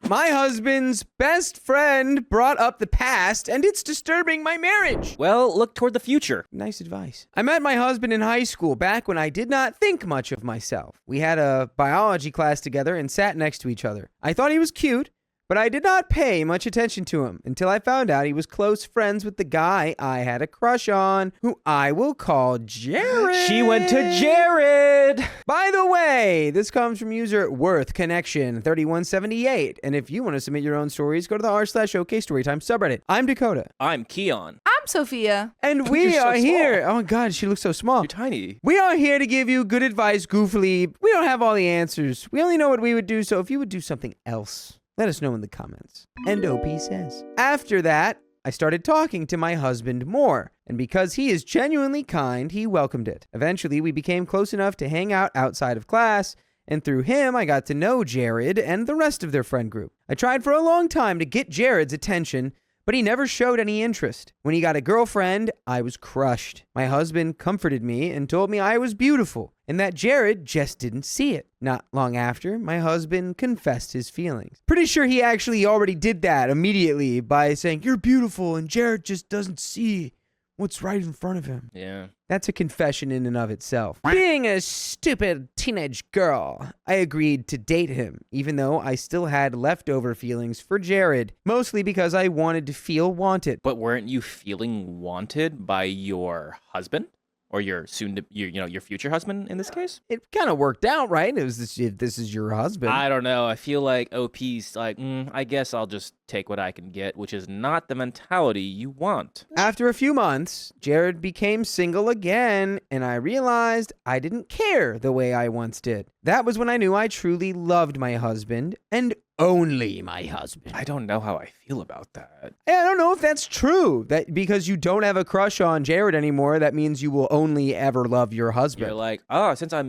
My husband's best friend brought up the past, and it's disturbing my marriage. Well, look toward the future. Nice advice. I met my husband in high school back when I did not think much of myself. We had a biology class together and sat next to each other. I thought he was cute, but I did not pay much attention to him until I found out he was close friends with the guy I had a crush on, who I will call Jared. She went to Jared. By the way, this comes from user WorthConnection3178. And if you want to submit your own stories, go to the r/OK Storytime subreddit. I'm Dakota. I'm Keon. I'm Sophia. And we You're so are here. small. Oh, God, she looks so small. You're tiny. We are here to give you good advice goofily. We don't have all the answers. We only know what we would do, so if you would do something else, let us know in the comments. And OP says. After that, I started talking to my husband more, and because he is genuinely kind, he welcomed it. Eventually, we became close enough to hang out outside of class, and through him, I got to know Jared and the rest of their friend group. I tried for a long time to get Jared's attention, but he never showed any interest. When he got a girlfriend, I was crushed. My husband comforted me and told me I was beautiful, and that Jared just didn't see it. Not long after, my husband confessed his feelings. Pretty sure he actually already did that immediately by saying, "You're beautiful," and Jared just doesn't see what's right in front of him. Yeah. That's a confession in and of itself. Being a stupid teenage girl, I agreed to date him, even though I still had leftover feelings for Jared, mostly because I wanted to feel wanted. But weren't you feeling wanted by your husband? Or your your future husband in this case? It kind of worked out, right? It was this is your husband. I don't know. I feel like OP's like, I guess I'll just take what I can get, which is not the mentality you want. After a few months, Jared became single again, and I realized I didn't care the way I once did. That was when I knew I truly loved my husband, and only my husband. I don't know how I feel about that. I don't know if that's true. That because you don't have a crush on Jared anymore, that means you will only ever love your husband. You're like, since I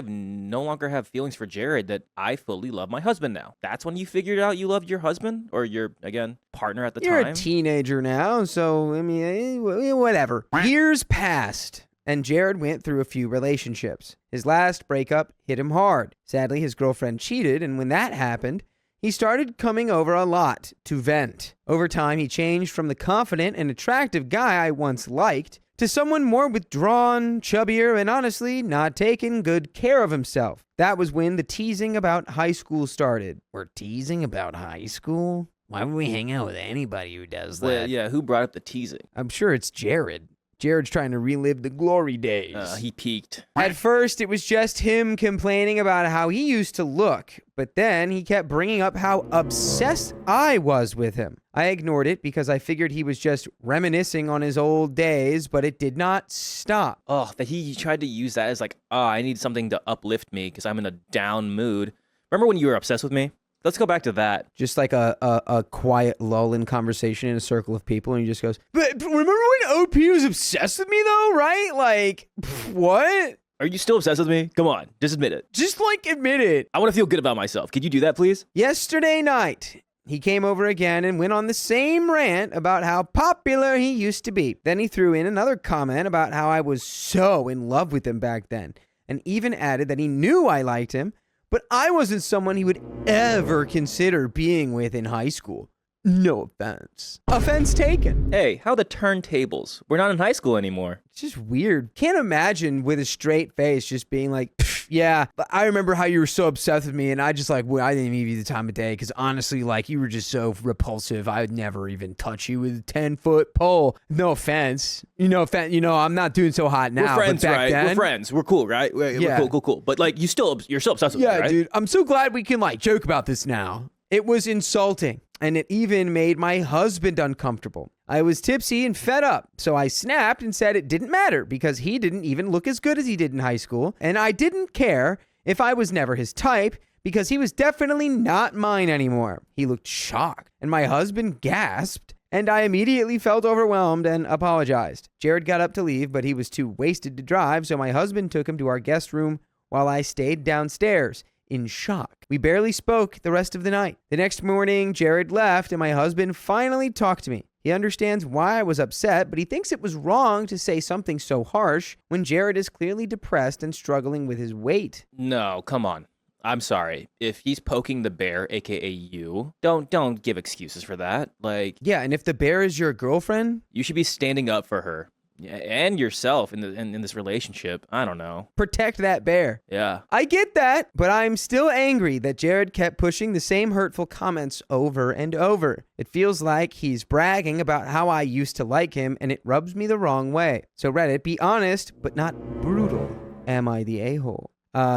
no longer have feelings for Jared, that I fully love my husband now. That's when you figured out you loved your husband or your, again, partner at the You're time. a teenager now, so I mean, whatever. Years passed, and Jared went through a few relationships. His last breakup hit him hard. Sadly, his girlfriend cheated, and when that happened, he started coming over a lot to vent. Over time, he changed from the confident and attractive guy I once liked to someone more withdrawn, chubbier, and honestly not taking good care of himself. That was when the teasing about high school started. We're teasing about high school? Why would we hang out with anybody who does that? Well, yeah, who brought up the teasing? I'm sure it's Jared. Jared's trying to relive the glory days. He peaked. At first, it was just him complaining about how he used to look, but then he kept bringing up how obsessed I was with him. I ignored it because I figured he was just reminiscing on his old days, but it did not stop. Oh, that he tried to use that as like, I need something to uplift me because I'm in a down mood. Remember when you were obsessed with me? Let's go back to that. Just like a quiet lull in conversation in a circle of people, and he just goes, but remember when OP was obsessed with me though, right? Like, what? Are you still obsessed with me? Come on, just admit it. Just like admit it. I want to feel good about myself. Could you do that, please? Yesterday night, he came over again and went on the same rant about how popular he used to be. Then he threw in another comment about how I was so in love with him back then, and even added that he knew I liked him, but I wasn't someone he would ever consider being with in high school. No offense. Offense taken. Hey, how the turntables? We're not in high school anymore. It's just weird. Can't imagine with a straight face just being like, yeah, but I remember how you were so obsessed with me, and I just like, well, I didn't give you the time of day because honestly, like, you were just so repulsive. I would never even touch you with a 10-foot pole. No offense. I'm not doing so hot now. We're friends, but back right? then, We're friends. We're cool, right? Yeah. We're cool. But like, you're still obsessed with me, yeah, right? dude. I'm so glad we can like joke about this now. It was insulting, and it even made my husband uncomfortable. I was tipsy and fed up, so I snapped and said it didn't matter because he didn't even look as good as he did in high school, and I didn't care if I was never his type because he was definitely not mine anymore. He looked shocked, and my husband gasped, and I immediately felt overwhelmed and apologized. Jared got up to leave, but he was too wasted to drive, so my husband took him to our guest room while I stayed downstairs. In shock. We barely spoke the rest of the night. The next morning, Jared left, and my husband finally talked to me. He understands why I was upset, but he thinks it was wrong to say something so harsh when Jared is clearly depressed and struggling with his weight. No, come on. I'm sorry. If he's poking the bear, aka you, don't give excuses for that. Like, Yeah, and if the bear is your girlfriend, you should be standing up for her and yourself in this relationship. I don't know. protect that bear. Yeah. I get that, but I'm still angry that Jared kept pushing the same hurtful comments over and over. It feels like he's bragging about how I used to like him, and it rubs me the wrong way. So Reddit, be honest, but not brutal. Am I the a-hole?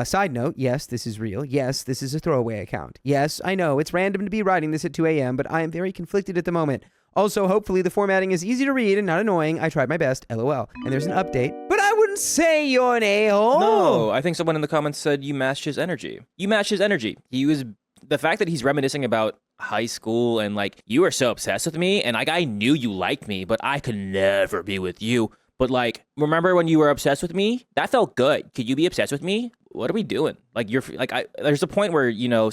Side note, yes, this is real. Yes, this is a throwaway account. Yes, I know it's random to be writing this at 2 a.m., but I am very conflicted at the moment. Also, hopefully the formatting is easy to read and not annoying. I tried my best, LOL. And there's an update, but I wouldn't say you're an a-hole. No, I think someone in the comments said you matched his energy. You matched his energy. The fact that he's reminiscing about high school and like, you were so obsessed with me and like, I knew you liked me, but I could never be with you. But like, remember when you were obsessed with me? That felt good. Could you be obsessed with me? What are we doing? Like, there's a point where, you know,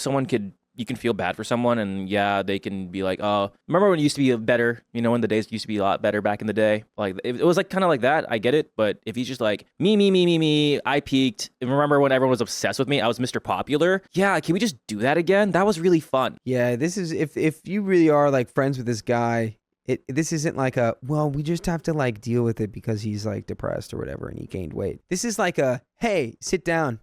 you can feel bad for someone and yeah, they can be like, oh, remember when it used to be better, you know, when the days used to be a lot better back in the day? Like, it was like kind of like that. I get it. But if he's just like, me, I peaked. And remember when everyone was obsessed with me? I was Mr. Popular. Yeah, can we just do that again? That was really fun. Yeah, this is, if you really are like friends with this guy, this isn't like well, we just have to like deal with it because he's like depressed or whatever and he gained weight. This is like hey, sit down.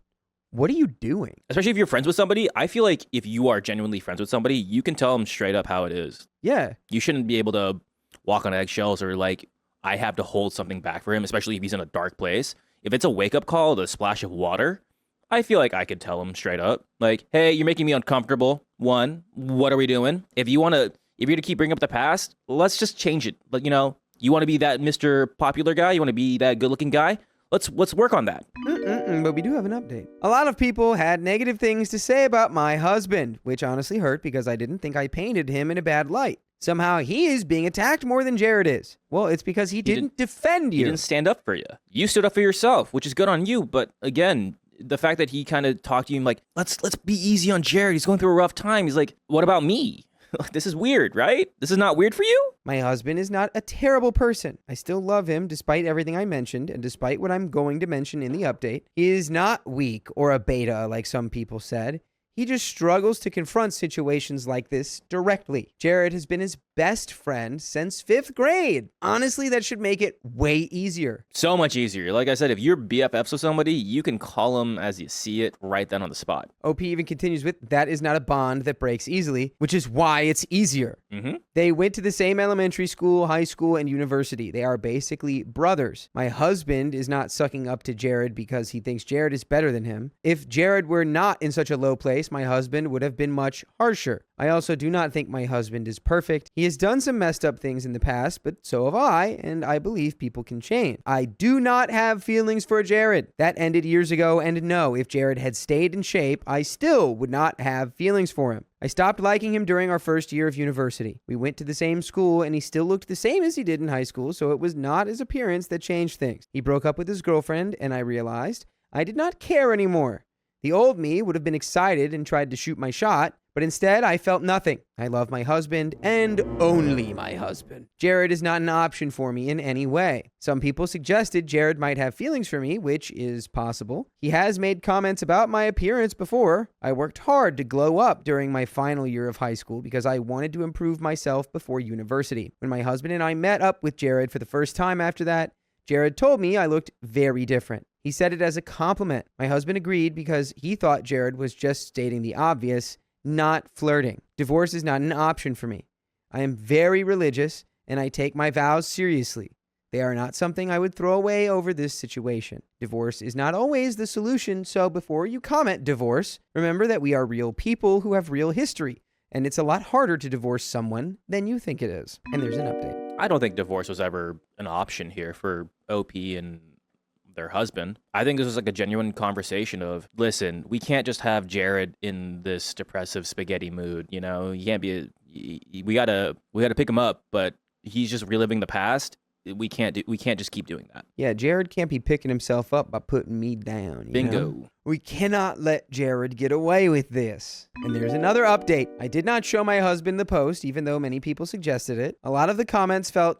What are you doing? Especially if you're friends with somebody, I feel like if you are genuinely friends with somebody, you can tell them straight up how it is. Yeah. You shouldn't be able to walk on eggshells or like, I have to hold something back for him, especially if he's in a dark place. If it's a wake-up call, the splash of water, I feel like I could tell him straight up. Like, hey, you're making me uncomfortable. One, what are we doing? If you're to keep bringing up the past, let's just change it. But, you know, you want to be that Mr. Popular guy? You want to be that good-looking guy? Let's work on that. But we do have an update. A lot of people had negative things to say about my husband, which honestly hurt because I didn't think I painted him in a bad light. Somehow he is being attacked more than Jared is. Well, it's because he didn't defend you. He didn't stand up for you. You stood up for yourself, which is good on you. But again, the fact that he kind of talked to you like, let's be easy on Jared. He's going through a rough time. He's like, what about me? This is weird, right? This is not weird for you? My husband is not a terrible person. I still love him despite everything I mentioned and despite what I'm going to mention in the update. He is not weak or a beta like some people said. He just struggles to confront situations like this directly. Jared has been his best friend since 5th grade. Honestly, that should make it way easier. So much easier. Like I said, if you're BFFs with somebody, you can call them as you see it right then on the spot. OP even continues with, that is not a bond that breaks easily, which is why it's easier. Mm-hmm. They went to the same elementary school, high school, and university. They are basically brothers. My husband is not sucking up to Jared because he thinks Jared is better than him. If Jared were not in such a low place, my husband would have been much harsher. I also do not think my husband is perfect. He has done some messed up things in the past, but so have I, and I believe people can change. I do not have feelings for Jared. That ended years ago, and no, if Jared had stayed in shape, I still would not have feelings for him. I stopped liking him during our first year of university. We went to the same school, and he still looked the same as he did in high school, so it was not his appearance that changed things. He broke up with his girlfriend, and I realized I did not care anymore. The old me would have been excited and tried to shoot my shot, but instead I felt nothing. I love my husband and only my husband. Jared is not an option for me in any way. Some people suggested Jared might have feelings for me, which is possible. He has made comments about my appearance before. I worked hard to glow up during my final year of high school because I wanted to improve myself before university. When my husband and I met up with Jared for the first time after that, Jared told me I looked very different. He said it as a compliment. My husband agreed because he thought Jared was just stating the obvious, not flirting. Divorce is not an option for me. I am very religious and I take my vows seriously. They are not something I would throw away over this situation. Divorce is not always the solution, so before you comment divorce, remember that we are real people who have real history, and it's a lot harder to divorce someone than you think it is. And there's an update. I don't think divorce was ever an option here for OP and their husband. I think this was like a genuine conversation of, listen, we can't just have Jared in this depressive spaghetti mood. You know, he can't be. We gotta pick him up, but he's just reliving the past. We can't just keep doing that. Yeah, Jared can't be picking himself up by putting me down. Bingo. Know? We cannot let Jared get away with this. And there's another update. I did not show my husband the post, even though many people suggested it. A lot of the comments felt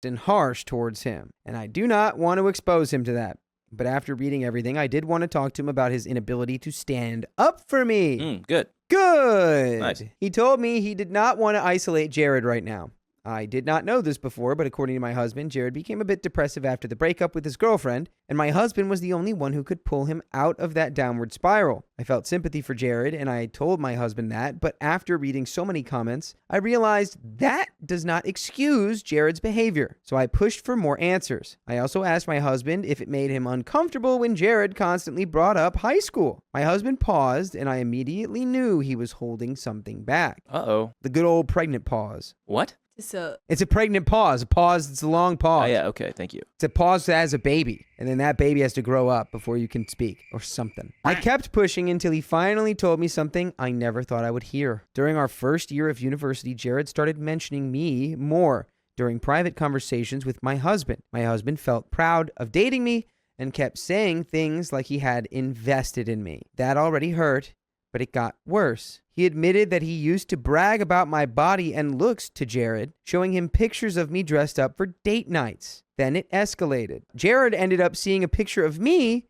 and harsh towards him, and I do not want to expose him to that. But after reading everything, I did want to talk to him about his inability to stand up for me. Good. Good. Nice. He told me he did not want to isolate Jared right now. I did not know this before, but according to my husband, Jared became a bit depressive after the breakup with his girlfriend, and my husband was the only one who could pull him out of that downward spiral. I felt sympathy for Jared, and I told my husband that, but after reading so many comments, I realized that does not excuse Jared's behavior, so I pushed for more answers. I also asked my husband if it made him uncomfortable when Jared constantly brought up high school. My husband paused, and I immediately knew he was holding something back. Uh-oh. The good old pregnant pause. What? It's a pregnant pause. A pause, it's a long pause. Oh, yeah, okay, thank you. It's a pause as a baby, and then that baby has to grow up before you can speak, or something. I kept pushing until he finally told me something I never thought I would hear. During our first year of university, Jared started mentioning me more during private conversations with my husband. My husband felt proud of dating me and kept saying things like he had invested in me. That already hurt, but it got worse. He admitted that he used to brag about my body and looks to Jared, showing him pictures of me dressed up for date nights. Then it escalated. Jared ended up seeing a picture of me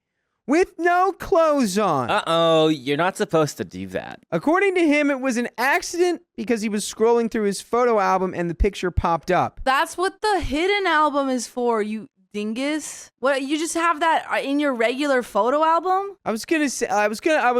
with no clothes on. Uh-oh, you're not supposed to do that. According to him, it was an accident because he was scrolling through his photo album and the picture popped up. That's what the hidden album is for, you dingus. What, you just have that in your regular photo album? I was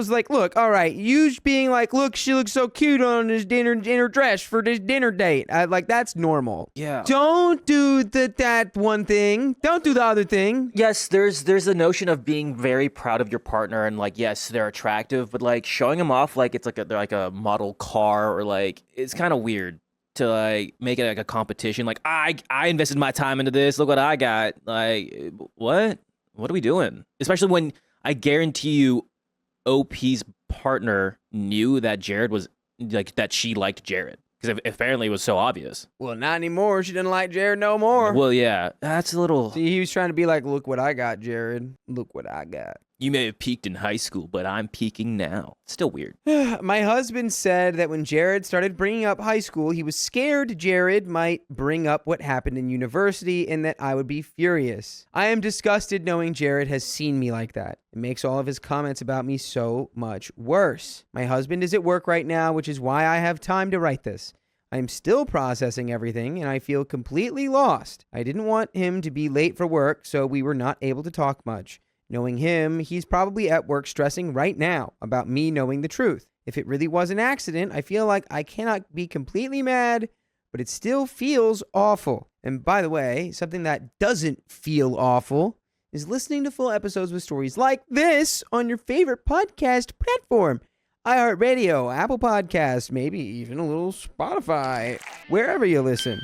like, look, all right, you being like, look, she looks so cute on this dinner dress for this dinner date. That's normal. Yeah. Don't do that one thing. Don't do the other thing. Yes, there's a notion of being very proud of your partner and like, yes, they're attractive, but like showing them off like it's like they're like a model car or like, it's kind of weird to like make it like a competition. Like I invested my time into this. Look what I got. Like what are we doing? Especially when I guarantee you OP's partner knew that Jared was like, that she liked Jared. Because apparently it was so obvious. Well, not anymore. She didn't like Jared no more. Well, yeah, that's a little... See, he was trying to be like, look what I got, Jared. Look what I got. You may have peaked in high school, but I'm peaking now. Still weird. My husband said that when Jared started bringing up high school, he was scared Jared might bring up what happened in university and that I would be furious. I am disgusted knowing Jared has seen me like that. It makes all of his comments about me so much worse. My husband is at work right now, which is why I have time to write this. I'm still processing everything, and I feel completely lost. I didn't want him to be late for work, so we were not able to talk much. Knowing him, he's probably at work stressing right now about me knowing the truth. If it really was an accident, I feel like I cannot be completely mad, but it still feels awful. And by the way, something that doesn't feel awful is listening to full episodes with stories like this on your favorite podcast platform. iHeartRadio, Apple Podcasts, maybe even a little Spotify, wherever you listen.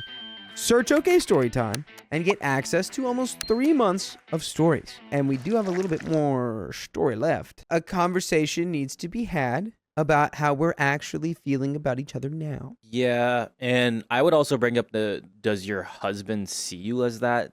Search OK Storytime and get access to almost 3 months of stories. And we do have a little bit more story left. A conversation needs to be had about how we're actually feeling about each other now. Yeah, and I would also bring up does your husband see you as that?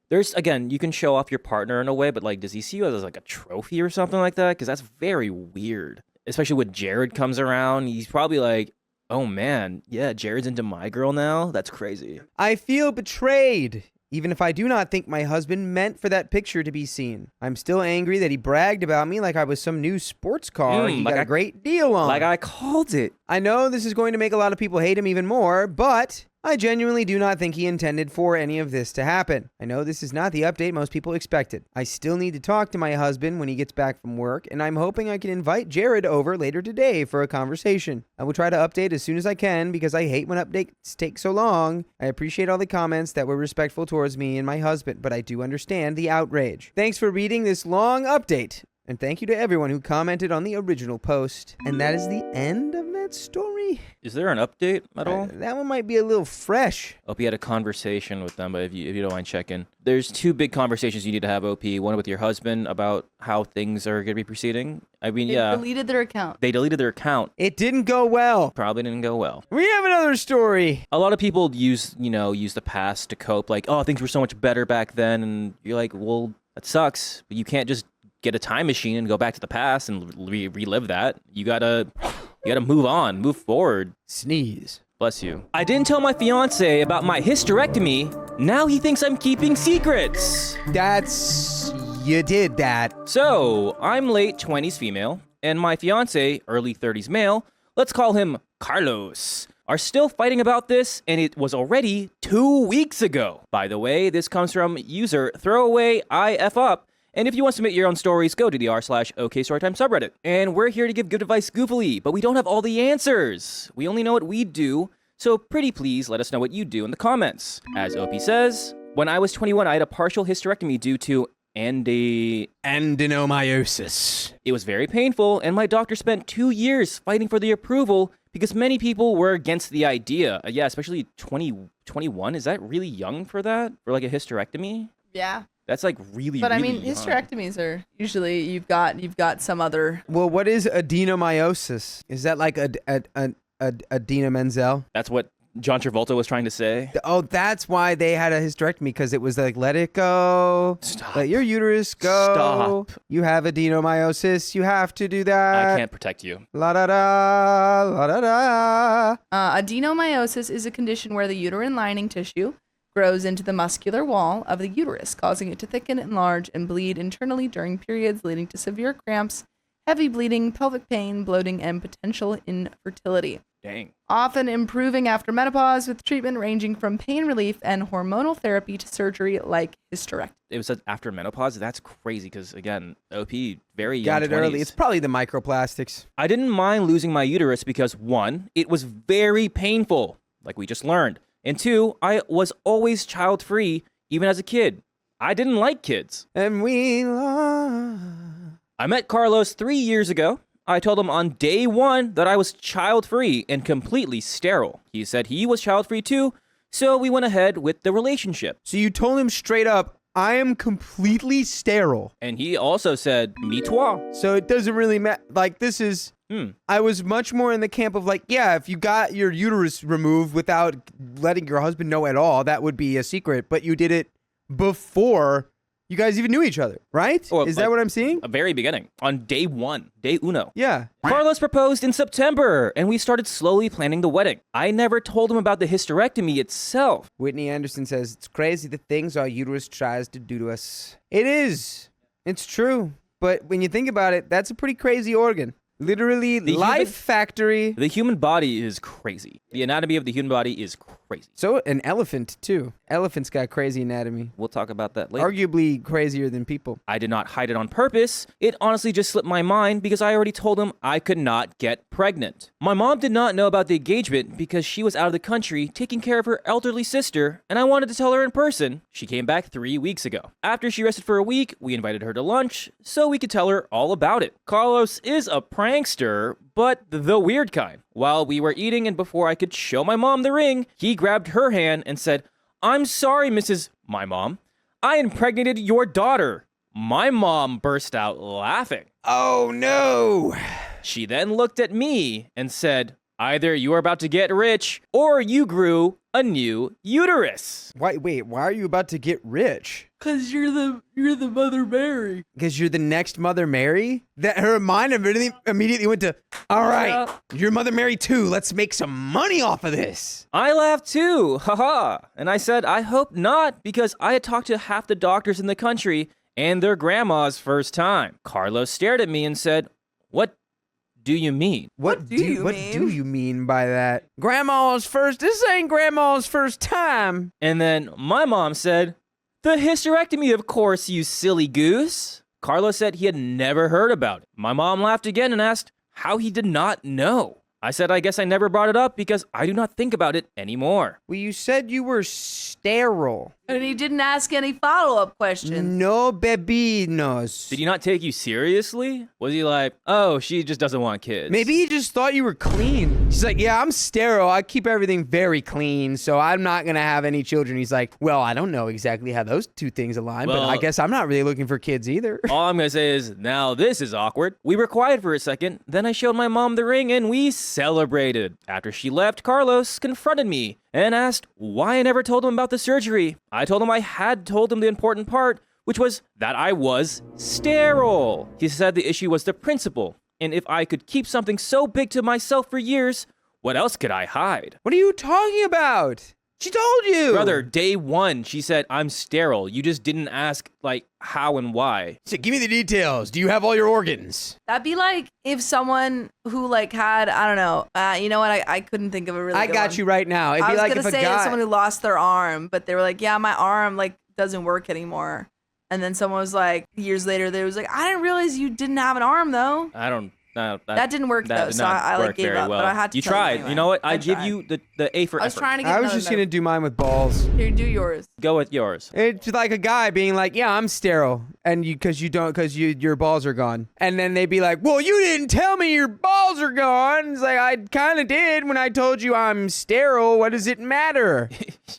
There's, again, you can show off your partner in a way, but like, does he see you as like a trophy or something like that? Because that's very weird. Especially when Jared comes around, he's probably like, oh man, yeah, Jared's into my girl now? That's crazy. I feel betrayed, even if I do not think my husband meant for that picture to be seen. I'm still angry that he bragged about me like I was some new sports car he got a great deal on. Like I called it. I know this is going to make a lot of people hate him even more, but I genuinely do not think he intended for any of this to happen. I know this is not the update most people expected. I still need to talk to my husband when he gets back from work, and I'm hoping I can invite Jared over later today for a conversation. I will try to update as soon as I can because I hate when updates take so long. I appreciate all the comments that were respectful towards me and my husband, but I do understand the outrage. Thanks for reading this long update. And thank you to everyone who commented on the original post. And that is the end of that story. Is there an update at all? That one might be a little fresh. OP had a conversation with them, but if you don't mind checking. There's 2 big conversations you need to have, OP. One with your husband about how things are going to be proceeding. I mean, They deleted their account. They deleted their account. It didn't go well. Probably didn't go well. We have another story. A lot of people use the past to cope. Like, oh, things were so much better back then. And you're like, well, that sucks. But you can't just get a time machine and go back to the past and relive that. You gotta move on, move forward. Sneeze. Bless you. I didn't tell my fiance about my hysterectomy. Now he thinks I'm keeping secrets. That's you did that. So, I'm late 20s female, and my fiance, early 30s male, let's call him Carlos, are still fighting about this, and it was already 2 weeks ago. By the way, this comes from user throwawayIFup. And if you want to submit your own stories, go to the r/OKStorytime subreddit. And we're here to give good advice goofily, but we don't have all the answers. We only know what we do, so pretty please let us know what you do in the comments. As OP says, when I was 21, I had a partial hysterectomy due to Adenomyosis. It was very painful, and my doctor spent 2 years fighting for the approval because many people were against the idea. Yeah, especially 21. Is that really young for that? For like a hysterectomy? Yeah. That's like really, But I really mean, young. hysterectomies are usually you've got some other. Well, what is adenomyosis? Is that like Adina Menzel? That's what John Travolta was trying to say. Oh, that's why they had a hysterectomy, because it was like, let it go. Stop. Let your uterus go. Stop. You have adenomyosis. You have to do that. I can't protect you. La da da, la da da. Adenomyosis is a condition where the uterine lining tissue grows into the muscular wall of the uterus, causing it to thicken, enlarge, and bleed internally during periods, leading to severe cramps, heavy bleeding, pelvic pain, bloating, and potential infertility. Dang. Often improving after menopause, with treatment ranging from pain relief and hormonal therapy to surgery like hysterectomy. It was after menopause? That's crazy because, again, OP, very young Got it 20s. early. It's probably the microplastics. I didn't mind losing my uterus because, 1, it was very painful, like we just learned. And 2, I was always child-free, even as a kid. I didn't like kids. And we lost. I met Carlos 3 years ago. I told him on day 1 that I was child-free and completely sterile. He said he was child-free too, so we went ahead with the relationship. So you told him straight up, I am completely sterile. And he also said, me toi. So it doesn't really matter. Like, this is... I was much more in the camp of like, yeah, if you got your uterus removed without letting your husband know at all, that would be a secret. But you did it before you guys even knew each other, right? Or, Is like, that what I'm seeing? A very beginning. On day 1. Day uno. Yeah. Carlos proposed in September, and we started slowly planning the wedding. I never told him about the hysterectomy itself. Whitney Anderson says, it's crazy the things our uterus tries to do to us. It is. It's true. But when you think about it, that's a pretty crazy organ. Literally, life factory. The human body is crazy. The anatomy of the human body is crazy. So an elephant, too. Elephants got crazy anatomy. We'll talk about that later. Arguably crazier than people. I did not hide it on purpose. It honestly just slipped my mind because I already told him I could not get pregnant. My mom did not know about the engagement because she was out of the country taking care of her elderly sister, and I wanted to tell her in person. She came back 3 weeks ago. After she rested for a week, we invited her to lunch so we could tell her all about it. Carlos is a prankster, but the weird kind. While we were eating and before I could show my mom the ring, he grabbed her hand and said, I'm sorry, Mrs. My mom. I impregnated your daughter. My mom burst out laughing. Oh, no. She then looked at me and said, either you are about to get rich or you grew a new uterus. Wait, why are you about to get rich? Cause you're the Mother Mary. Because you're the next Mother Mary? That her mind immediately went to, all right, you're Mother Mary too. Let's make some money off of this. I laughed too, haha. And I said, I hope not, because I had talked to half the doctors in the country and their grandma's first time. Carlos stared at me and said, what do you mean? What do you mean by that? Grandma's first, this ain't Grandma's first time. And then my mom said, the hysterectomy, of course, you silly goose. Carlos said he had never heard about it. My mom laughed again and asked how he did not know. I said, I guess I never brought it up because I do not think about it anymore. Well, you said you were sterile. And he didn't ask any follow-up questions. No bebinos. Did he not take you seriously? Was he like, oh, she just doesn't want kids? Maybe he just thought you were clean. She's like, yeah, I'm sterile. I keep everything very clean, so I'm not going to have any children. He's like, well, I don't know exactly how those two things align, but I guess I'm not really looking for kids either. All I'm going to say is, now this is awkward. We were quiet for a second. Then I showed my mom the ring and we celebrated. After she left, Carlos confronted me and asked why I never told him about the surgery. I told him I had told him the important part, which was that I was sterile. He said the issue was the principle, and if I could keep something so big to myself for years, what else could I hide? What are you talking about? She told you. Brother, day 1, she said, I'm sterile. You just didn't ask, like, how and why. She said, give me the details. Do you have all your organs? That'd be like if someone who like had, I don't know, you know what? I couldn't think of a really I good got one. you right now. It'd I be was like gonna if a say guy. someone who lost their arm, but they were like, yeah, my arm like doesn't work anymore. And then someone was like, years later, they was like, I didn't realize you didn't have an arm though. I don't. No, That didn't work that though, did so not I like work gave very up. well. But I had to. You tell tried. anyway. You know what? I give tried. you the A for I was effort. trying to get. I was another just gonna note. do mine with balls. Here, do yours. Go with yours. It's like a guy being like, "Yeah, I'm sterile," and because your balls are gone, and then they'd be like, "Well, you didn't tell me your balls are gone." It's like I kind of did when I told you I'm sterile. What does it matter?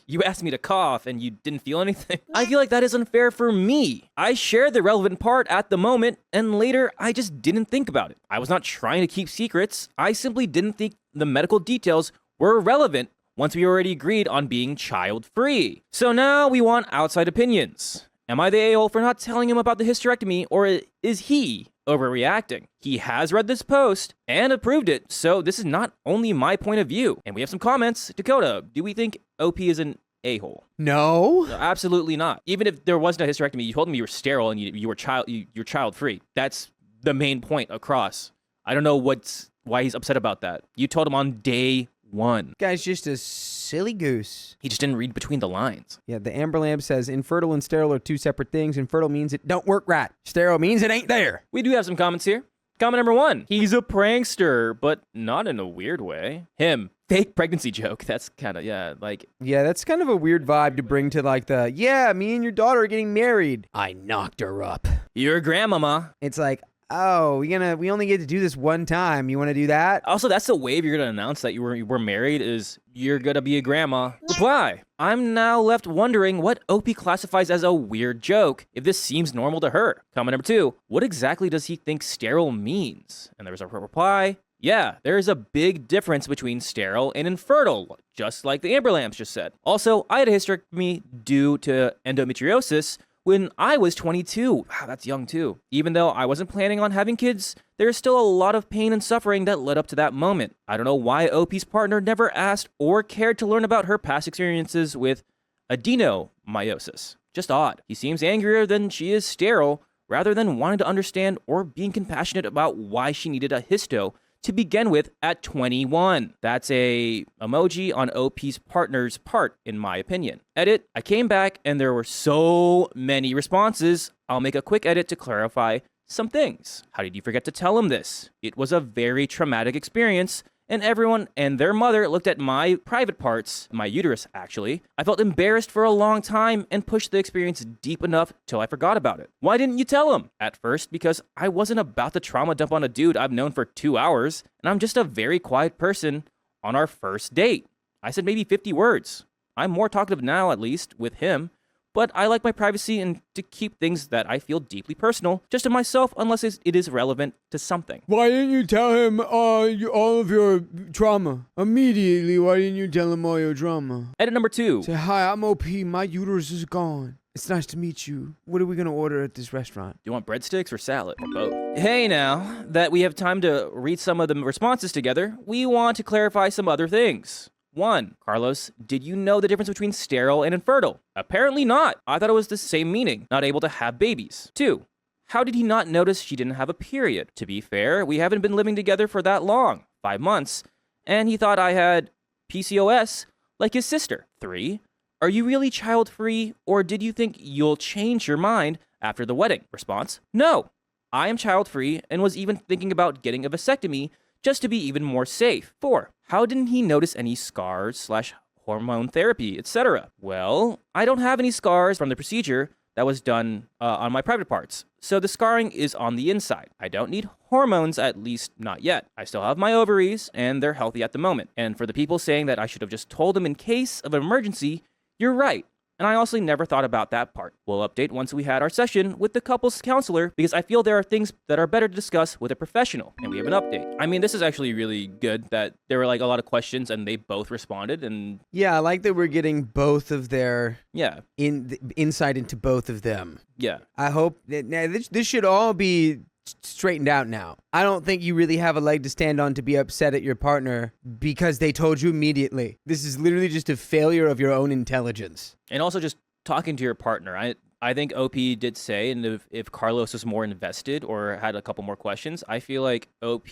You asked me to cough and you didn't feel anything. I feel like that is unfair for me. I shared the relevant part at the moment, and later I just didn't think about it. I was not trying to keep secrets. I simply didn't think the medical details were relevant once we already agreed on being child-free. So now we want outside opinions. Am I the a-hole for not telling him about the hysterectomy, or is he overreacting? He has read this post and approved it, so this is not only my point of view. And we have some comments. Dakota, do we think OP is an a-hole? No. No, absolutely not. Even if there was no hysterectomy, you told him you were sterile and you're child-free. That's the main point across. I don't know why he's upset about that. You told him on day 1. Guy's just a silly goose. He just didn't read between the lines. Yeah, the Amber Lamp says infertile and sterile are two separate things. Infertile means it don't work right. Sterile means it ain't there. We do have some comments here. Comment number 1. He's a prankster, but not in a weird way. Him. Fake pregnancy joke. That's kind of, yeah, like... Yeah, that's kind of a weird vibe to bring to like me and your daughter are getting married. I knocked her up. Your grandmama. It's like, oh, we only get to do this one time. You want to do that? Also, that's the wave you're going to announce that you were married is you're going to be a grandma. Reply. I'm now left wondering what OP classifies as a weird joke if this seems normal to her. Comment number 2. What exactly does he think sterile means? And there's a reply. Yeah, there is a big difference between sterile and infertile, just like the Amber Lamps just said. Also, I had a hysterectomy due to endometriosis when I was 22. Wow, that's young too. Even though I wasn't planning on having kids, there's still a lot of pain and suffering that led up to that moment. I don't know why OP's partner never asked or cared to learn about her past experiences with adenomyosis. Just odd. He seems angrier than she is sterile, rather than wanting to understand or being compassionate about why she needed a histo to begin with at 21. That's a emoji on OP's partner's part, in my opinion. Edit, I came back and there were so many responses. I'll make a quick edit to clarify some things. How did you forget to tell him this? It was a very traumatic experience, and everyone and their mother looked at my private parts, my uterus actually. I felt embarrassed for a long time and pushed the experience deep enough till I forgot about it. Why didn't you tell him? At first, because I wasn't about to trauma dump on a dude I've known for 2 hours, and I'm just a very quiet person on our first date. I said maybe 50 words. I'm more talkative now, at least, with him, but I like my privacy and to keep things that I feel deeply personal just to myself unless it is relevant to something. Why didn't you tell him all of your trauma? Immediately, why didn't you tell him all your drama? Edit number 2. Say, hi, I'm OP. My uterus is gone. It's nice to meet you. What are we going to order at this restaurant? Do you want breadsticks or salad? Or both? Hey, now that we have time to read some of the responses together, we want to clarify some other things. 1. Carlos, did you know the difference between sterile and infertile? Apparently not. I thought it was the same meaning, not able to have babies. 2. How did he not notice she didn't have a period? To be fair, we haven't been living together for that long, 5 months, and he thought I had PCOS like his sister. 3. Are you really child-free, or did you think you'll change your mind after the wedding? Response, no. I am child-free and was even thinking about getting a vasectomy just to be even more safe. 4. How didn't he notice any scars / hormone therapy, etc.? Well, I don't have any scars from the procedure that was done on my private parts, so the scarring is on the inside. I don't need hormones, at least not yet. I still have my ovaries, and they're healthy at the moment. And for the people saying that I should have just told him in case of an emergency, you're right. And I also never thought about that part. We'll update once we had our session with the couple's counselor because I feel there are things that are better to discuss with a professional. And we have an update. I mean, this is actually really good that there were like a lot of questions and they both responded. And yeah, I like that we're getting both of their yeah, insight into both of them. Yeah. I hope that this should all be straightened out now. I don't think you really have a leg to stand on to be upset at your partner because they told you immediately. This is literally just a failure of your own intelligence. And also just talking to your partner. I think OP did say, and if Carlos was more invested or had a couple more questions, I feel like OP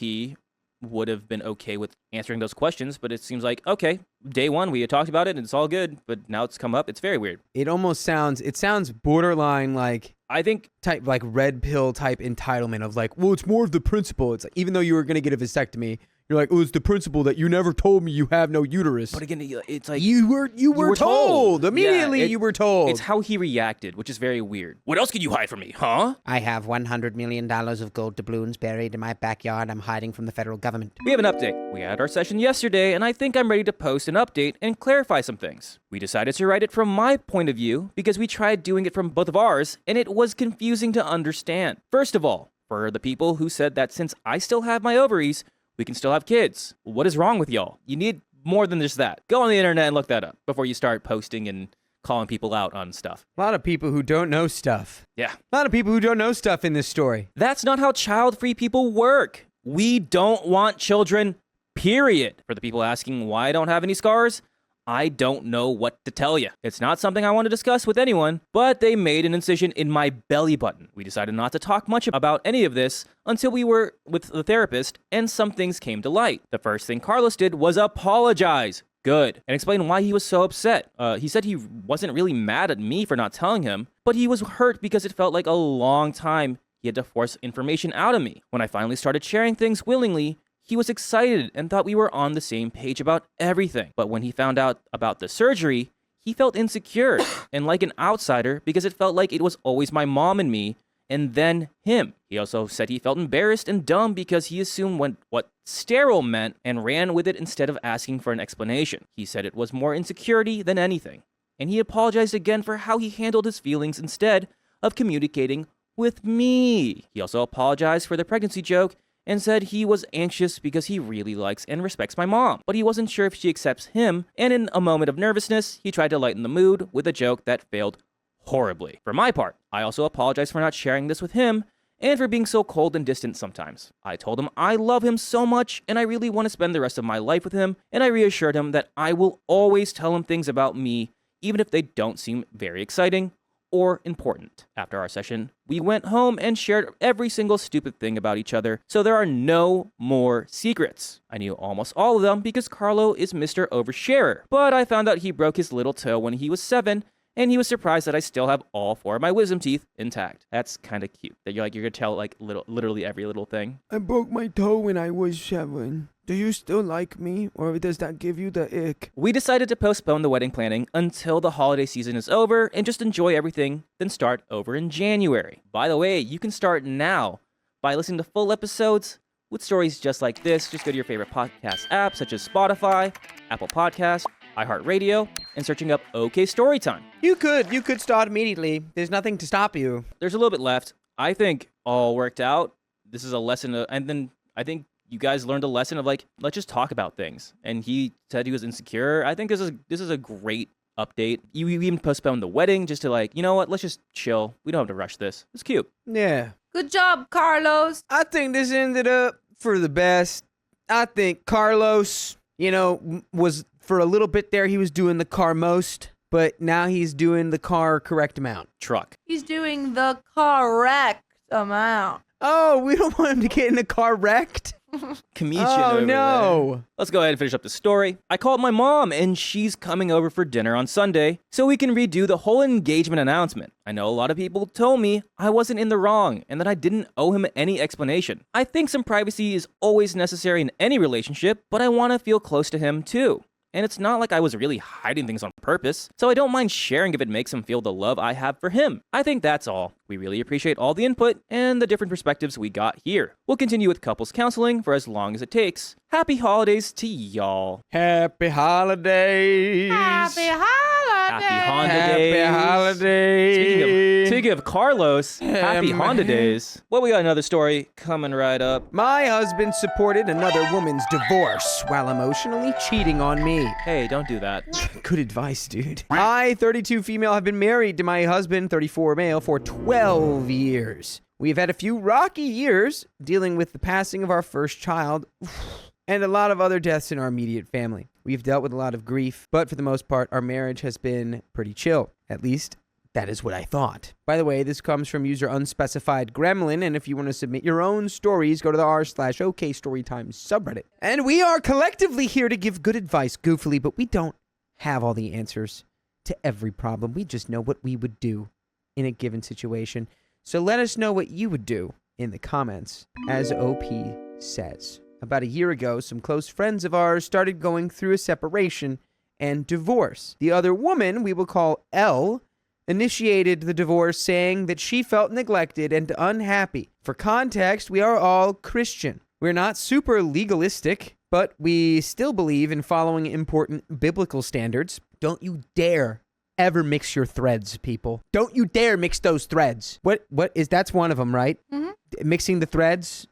would have been okay with answering those questions, but it seems like, okay, day one, we had talked about it and it's all good, but now it's come up. It's very weird. It sounds borderline like, I think, type like red pill type entitlement of like, well, it's more of the principle. It's like, even though you were going to get a vasectomy, you're like, oh, it's the principle that you never told me you have no uterus. but again, it's like You were told. Immediately Yeah, you were told. it's how he reacted, which is very weird. What else could you hide from me, huh? I have $100 million of gold doubloons buried in my backyard. I'm hiding from the federal government. We have an update. We had our session yesterday, and I think I'm ready to post an update and clarify some things. We decided to write it from my point of view because we tried doing it from both of ours, and it was confusing to understand. First of all, for the people who said that since I still have my ovaries, we can still have kids. What is wrong with y'all? You need more than just that. Go on the internet and look that up before you start posting and calling people out on stuff. A lot of people who don't know stuff. Yeah. A lot of people who don't know stuff in this story. That's not how child-free people work. We don't want children, period. For the people asking why I don't have any scars, I don't know what to tell you. It's not something I want to discuss with anyone, but they made an incision in my belly button. We decided not to talk much about any of this until we were with the therapist and some things came to light. The first thing Carlos did was apologize. Good. And explain why he was so upset. He said he wasn't really mad at me for not telling him, but he was hurt because it felt like a long time he had to force information out of me. When I finally started sharing things willingly, he was excited and thought we were on the same page about everything. But when he found out about the surgery, he felt insecure and like an outsider because it felt like it was always my mom and me and then him. He also said he felt embarrassed and dumb because he assumed what sterile meant and ran with it instead of asking for an explanation. He said it was more insecurity than anything. And he apologized again for how he handled his feelings instead of communicating with me. He also apologized for the pregnancy joke and said he was anxious because he really likes and respects my mom, but he wasn't sure if she accepts him, and in a moment of nervousness, he tried to lighten the mood with a joke that failed horribly. For my part, I also apologize for not sharing this with him and for being so cold and distant sometimes. I told him I love him so much and I really want to spend the rest of my life with him, and I reassured him that I will always tell him things about me, even if they don't seem very exciting or important. After our session, we went home and shared every single stupid thing about each other, so there are no more secrets. I knew almost all of them because Carlo is Mr. Oversharer, but I found out he broke his little toe when he was 7, and he was surprised that I still have all 4 of my wisdom teeth intact. That's kind of cute, that you're gonna tell literally every little thing. I broke my toe when I was 7. Do you still like me, or does that give you the ick? We decided to postpone the wedding planning until the holiday season is over and just enjoy everything, then start over in January. By the way, you can start now by listening to full episodes with stories just like this. Just go to your favorite podcast app, such as Spotify, Apple Podcasts, iHeartRadio, and searching up OK Storytime. You could start immediately. There's nothing to stop you. There's a little bit left. I think all worked out. This is a lesson, and then I think you guys learned a lesson of like, let's just talk about things. And he said he was insecure. I think this is a great update. You even postponed the wedding just to like, you know what? Let's just chill. We don't have to rush this. It's cute. Yeah. Good job, Carlos. I think this ended up for the best. I think Carlos, was for a little bit there, he was doing the car most, but now he's doing the car correct amount. Truck. He's doing the correct amount. Oh, we don't want him to get in the car wrecked? Comedian Oh, over no. there. Let's go ahead and finish up the story. I called my mom, and she's coming over for dinner on Sunday, so we can redo the whole engagement announcement. I know a lot of people told me I wasn't in the wrong, and that I didn't owe him any explanation. I think some privacy is always necessary in any relationship, but I want to feel close to him too. And it's not like I was really hiding things on purpose, so I don't mind sharing if it makes him feel the love I have for him. I think that's all. We really appreciate all the input and the different perspectives we got here. We'll continue with couples counseling for as long as it takes. Happy holidays to y'all. Happy holidays. Happy holidays. Happy Honda days. Happy holidays. Speaking of Carlos, happy Honda days. Well, we got another story coming right up. My husband supported another woman's divorce while emotionally cheating on me. Hey, don't do that. Good advice, dude. I, 32 female, have been married to my husband, 34 male, for 12 years. We've had a few rocky years dealing with the passing of our first child and a lot of other deaths in our immediate family. We've dealt with a lot of grief, but for the most part, our marriage has been pretty chill. At least, that is what I thought. By the way, this comes from user unspecified gremlin, and if you want to submit your own stories, go to the r/OK Storytime subreddit. And we are collectively here to give good advice goofily, but we don't have all the answers to every problem. We just know what we would do in a given situation. So let us know what you would do in the comments. As OP says, about a year ago, some close friends of ours started going through a separation and divorce. The other woman, we will call L, initiated the divorce, saying that she felt neglected and unhappy. For context, we are all Christian. We're not super legalistic, but we still believe in following important biblical standards. Don't you dare ever mix your threads, people. Don't you dare mix those threads. That's one of them, right? Mm-hmm. Mixing the threads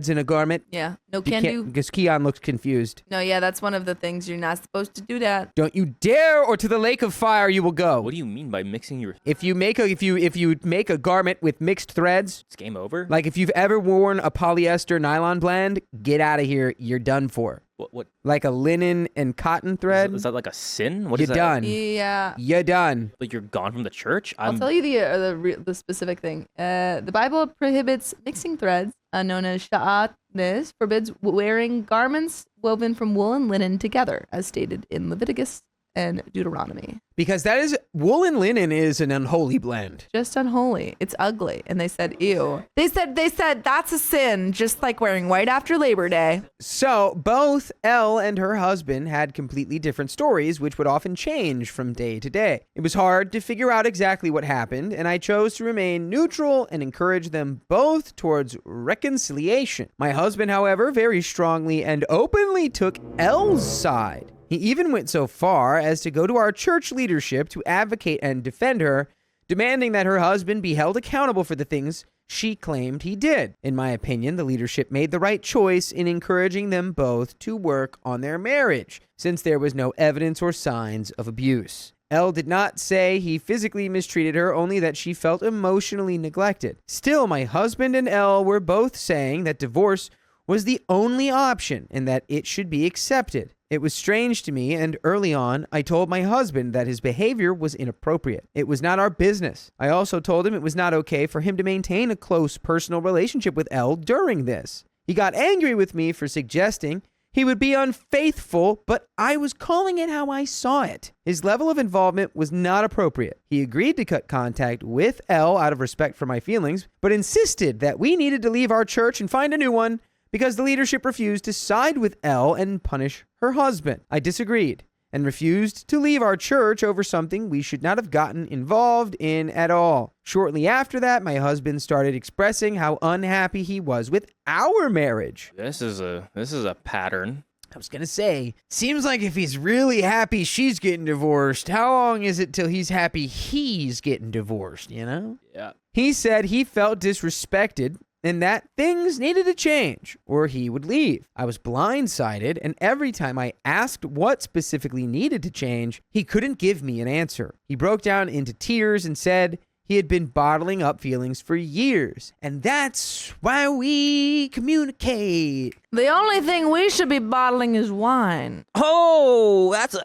in a garment. Yeah, no can do. Because Keon looks confused. No, yeah, that's one of the things. You're not supposed to do that. Don't you dare, or to the lake of fire you will go. What do you mean by mixing your... If you make a garment with mixed threads, It's game over? like if you've ever worn a polyester nylon blend, get out of here. You're done for. What Like a linen and cotton thread, is that like a sin? What you're is that? done. Yeah. You're done. Like you're gone from the church? I'll tell you the specific thing. The Bible prohibits mixing threads, known as sha'at. This forbids wearing garments woven from wool and linen together, as stated in Leviticus and Deuteronomy. Because wool and linen is an unholy blend. Just unholy. It's ugly. And they said, ew. They said that's a sin, just like wearing white after Labor Day. So both Elle and her husband had completely different stories, which would often change from day to day. It was hard to figure out exactly what happened, and I chose to remain neutral and encourage them both towards reconciliation. My husband, however, very strongly and openly took Elle's side. He even went so far as to go to our church leadership to advocate and defend her, demanding that her husband be held accountable for the things she claimed he did. In my opinion, the leadership made the right choice in encouraging them both to work on their marriage, since there was no evidence or signs of abuse. Elle did not say he physically mistreated her, only that she felt emotionally neglected. Still, my husband and Elle were both saying that divorce was the only option and that it should be accepted. It was strange to me, and early on, I told my husband that his behavior was inappropriate. It was not our business. I also told him it was not okay for him to maintain a close personal relationship with Elle during this. He got angry with me for suggesting he would be unfaithful, but I was calling it how I saw it. His level of involvement was not appropriate. He agreed to cut contact with Elle out of respect for my feelings, but insisted that we needed to leave our church and find a new one, because the leadership refused to side with Elle and punish her husband. I disagreed and refused to leave our church over something we should not have gotten involved in at all. Shortly after that, my husband started expressing how unhappy he was with our marriage. This is a pattern. I was going to say, seems like if he's really happy she's getting divorced, how long is it till he's happy he's getting divorced, you know? Yeah. He said he felt disrespected and that things needed to change or he would leave. I was blindsided, and every time I asked what specifically needed to change, he couldn't give me an answer. He broke down into tears and said he had been bottling up feelings for years, and that's why we communicate. The only thing we should be bottling is wine. Oh, that's a...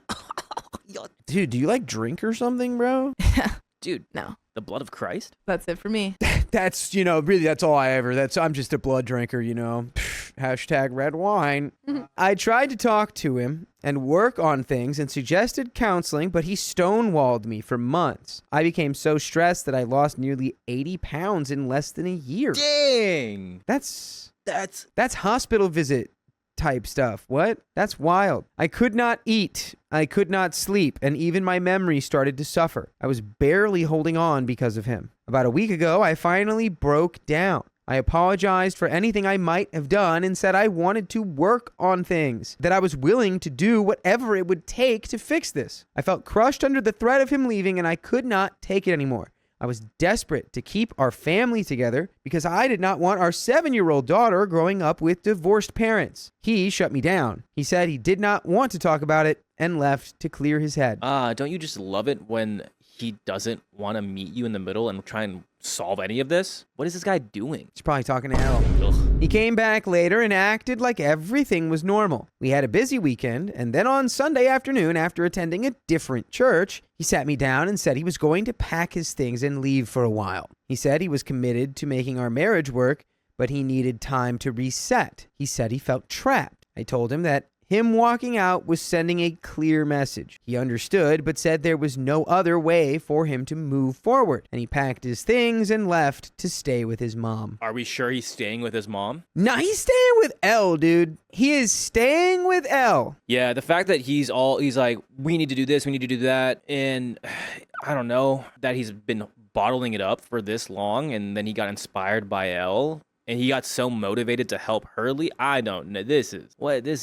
Dude, do you like drink or something, bro? Dude, No, the blood of Christ? that's it for me. That's, really, that's all I'm just a blood drinker, Hashtag red wine. I tried to talk to him and work on things and suggested counseling, but he stonewalled me for months. I became so stressed that I lost nearly 80 pounds in less than a year. Dang. That's hospital visit type stuff. What? That's wild. I could not eat. I could not sleep, and even my memory started to suffer. I was barely holding on because of him. About a week ago, I finally broke down. I apologized for anything I might have done and said I wanted to work on things, that I was willing to do whatever it would take to fix this. I felt crushed under the threat of him leaving, and I could not take it anymore. I was desperate to keep our family together because I did not want our 7-year-old daughter growing up with divorced parents. He shut me down. He said he did not want to talk about it and left to clear his head. Don't you just love it when he doesn't want to meet you in the middle and try and solve any of this? What is this guy doing? He's probably talking to L. Ugh. He came back later and acted like everything was normal. We had a busy weekend, and then on Sunday afternoon, after attending a different church, he sat me down and said he was going to pack his things and leave for a while. He said he was committed to making our marriage work, but he needed time to reset. He said he felt trapped. I told him that him walking out was sending a clear message. He understood, but said there was no other way for him to move forward. And he packed his things and left to stay with his mom. Are we sure he's staying with his mom? Nah, he's staying with L, dude. He is staying with L. Yeah, the fact that he's like, we need to do this, we need to do that, and I don't know, that he's been bottling it up for this long, and then he got inspired by L. And he got so motivated to help Hurley. I don't know. This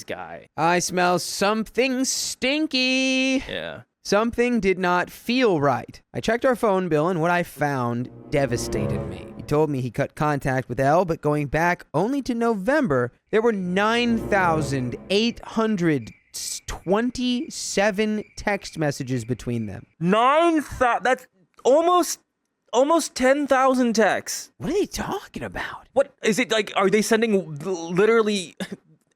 guy. I smell something stinky. Yeah. Something did not feel right. I checked our phone bill, and what I found devastated me. He told me he cut contact with Elle, but going back only to November, there were 9,827 text messages between them. 9,000. That's almost 10,000 texts. What are they talking about? What is it like? Are they sending literally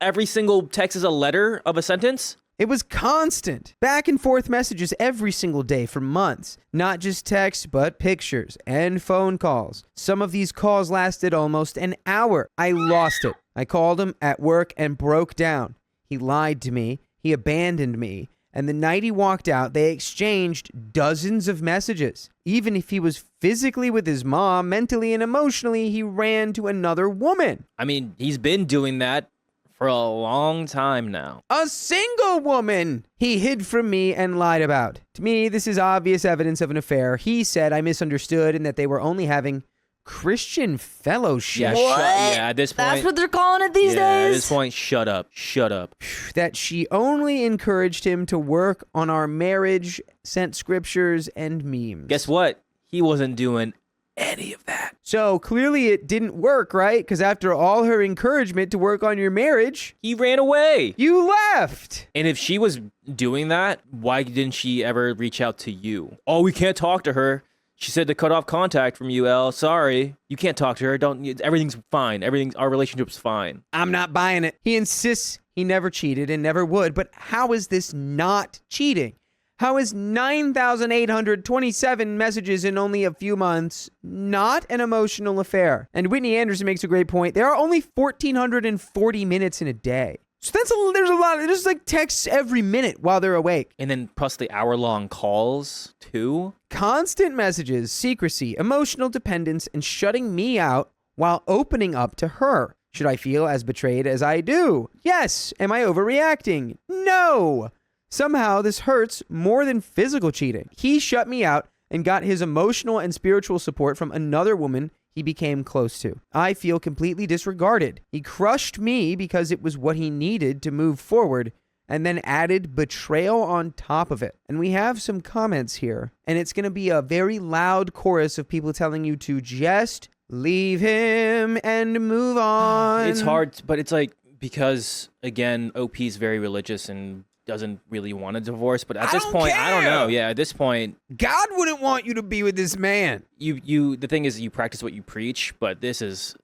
every single text is a letter of a sentence? It was constant. Back and forth messages every single day for months. Not just texts, but pictures and phone calls. Some of these calls lasted almost an hour. I lost it. I called him at work and broke down. He lied to me. He abandoned me. And the night he walked out, they exchanged dozens of messages. Even if he was physically with his mom, mentally and emotionally, he ran to another woman. I mean, he's been doing that for a long time now. A single woman he hid from me and lied about. To me, this is obvious evidence of an affair. He said I misunderstood and that they were only having Christian fellowship. Yeah, at this point. That's what they're calling it these days? At this point, shut up. That she only encouraged him to work on our marriage, sent scriptures and memes. Guess what? He wasn't doing any of that. So clearly it didn't work, right? Because after all her encouragement to work on your marriage, He ran away. you left. And if she was doing that, why didn't she ever reach out to you? Oh, we can't talk to her. She said to cut off contact from you, Elle. Sorry. You can't talk to her. Everything's fine. Our relationship's fine. I'm not buying it. He insists he never cheated and never would, but how is this not cheating? How is 9,827 messages in only a few months not an emotional affair? And Whitney Anderson makes a great point. There are only 1,440 minutes in a day. So there's a lot. There's like texts every minute while they're awake. And then plus the hour-long calls, too. Constant messages, secrecy, emotional dependence, and shutting me out while opening up to her. Should I feel as betrayed as I do? Yes. Am I overreacting? No. Somehow this hurts more than physical cheating. He shut me out and got his emotional and spiritual support from another woman he became close to. I feel completely disregarded. He crushed me because it was what he needed to move forward, and then added betrayal on top of it. And we have some comments here, and it's going to be a very loud chorus of people telling you to just leave him and move on. It's hard, but it's like, because, again, OP's very religious and doesn't really want a divorce, but at this point, I don't know. Yeah, at this point, God wouldn't want you to be with this man. The thing is, you practice what you preach, but this is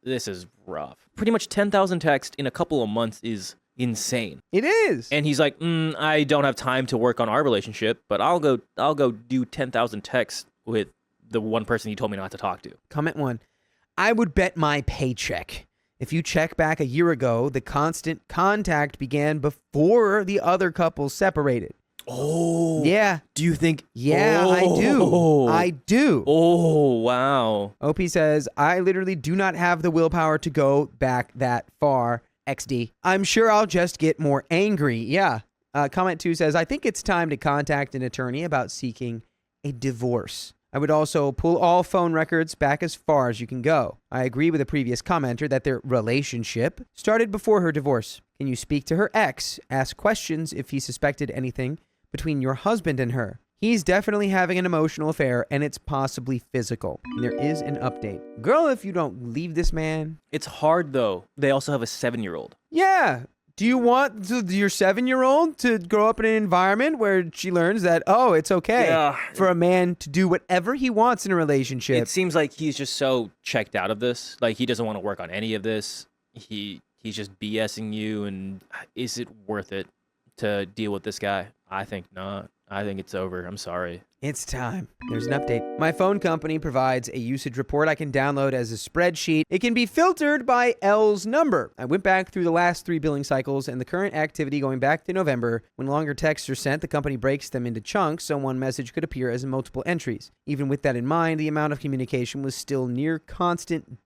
rough. Pretty much 10,000 texts in a couple of months is insane. It is. And he's like, I don't have time to work on our relationship, but I'll go do 10,000 texts with the one person he told me not to talk to. Comment 1. I would bet my paycheck. If you check back a year ago, the constant contact began before the other couple separated. Oh. Yeah. Do you think? Yeah, I do. Oh, wow. OP says, I literally do not have the willpower to go back that far. XD. I'm sure I'll just get more angry. Yeah. Comment 2 says, I think it's time to contact an attorney about seeking a divorce. I would also pull all phone records back as far as you can go. I agree with a previous commenter that their relationship started before her divorce. Can you speak to her ex? Ask questions if he suspected anything between your husband and her. He's definitely having an emotional affair, and it's possibly physical. And there is an update. Girl, if you don't leave this man. It's hard, though. They also have a 7-year-old. Yeah. Do you want your 7-year-old to grow up in an environment where she learns that, oh, it's okay for a man to do whatever he wants in a relationship? It seems like he's just so checked out of this. Like, he doesn't want to work on any of this. He's just BSing you, and is it worth it to deal with this guy? I think not. I think it's over. I'm sorry. It's time. There's an update. My phone company provides a usage report I can download as a spreadsheet. It can be filtered by L's number. I went back through the last 3 billing cycles and the current activity going back to November. When longer texts are sent, the company breaks them into chunks so one message could appear as multiple entries. Even with that in mind, the amount of communication was still near constant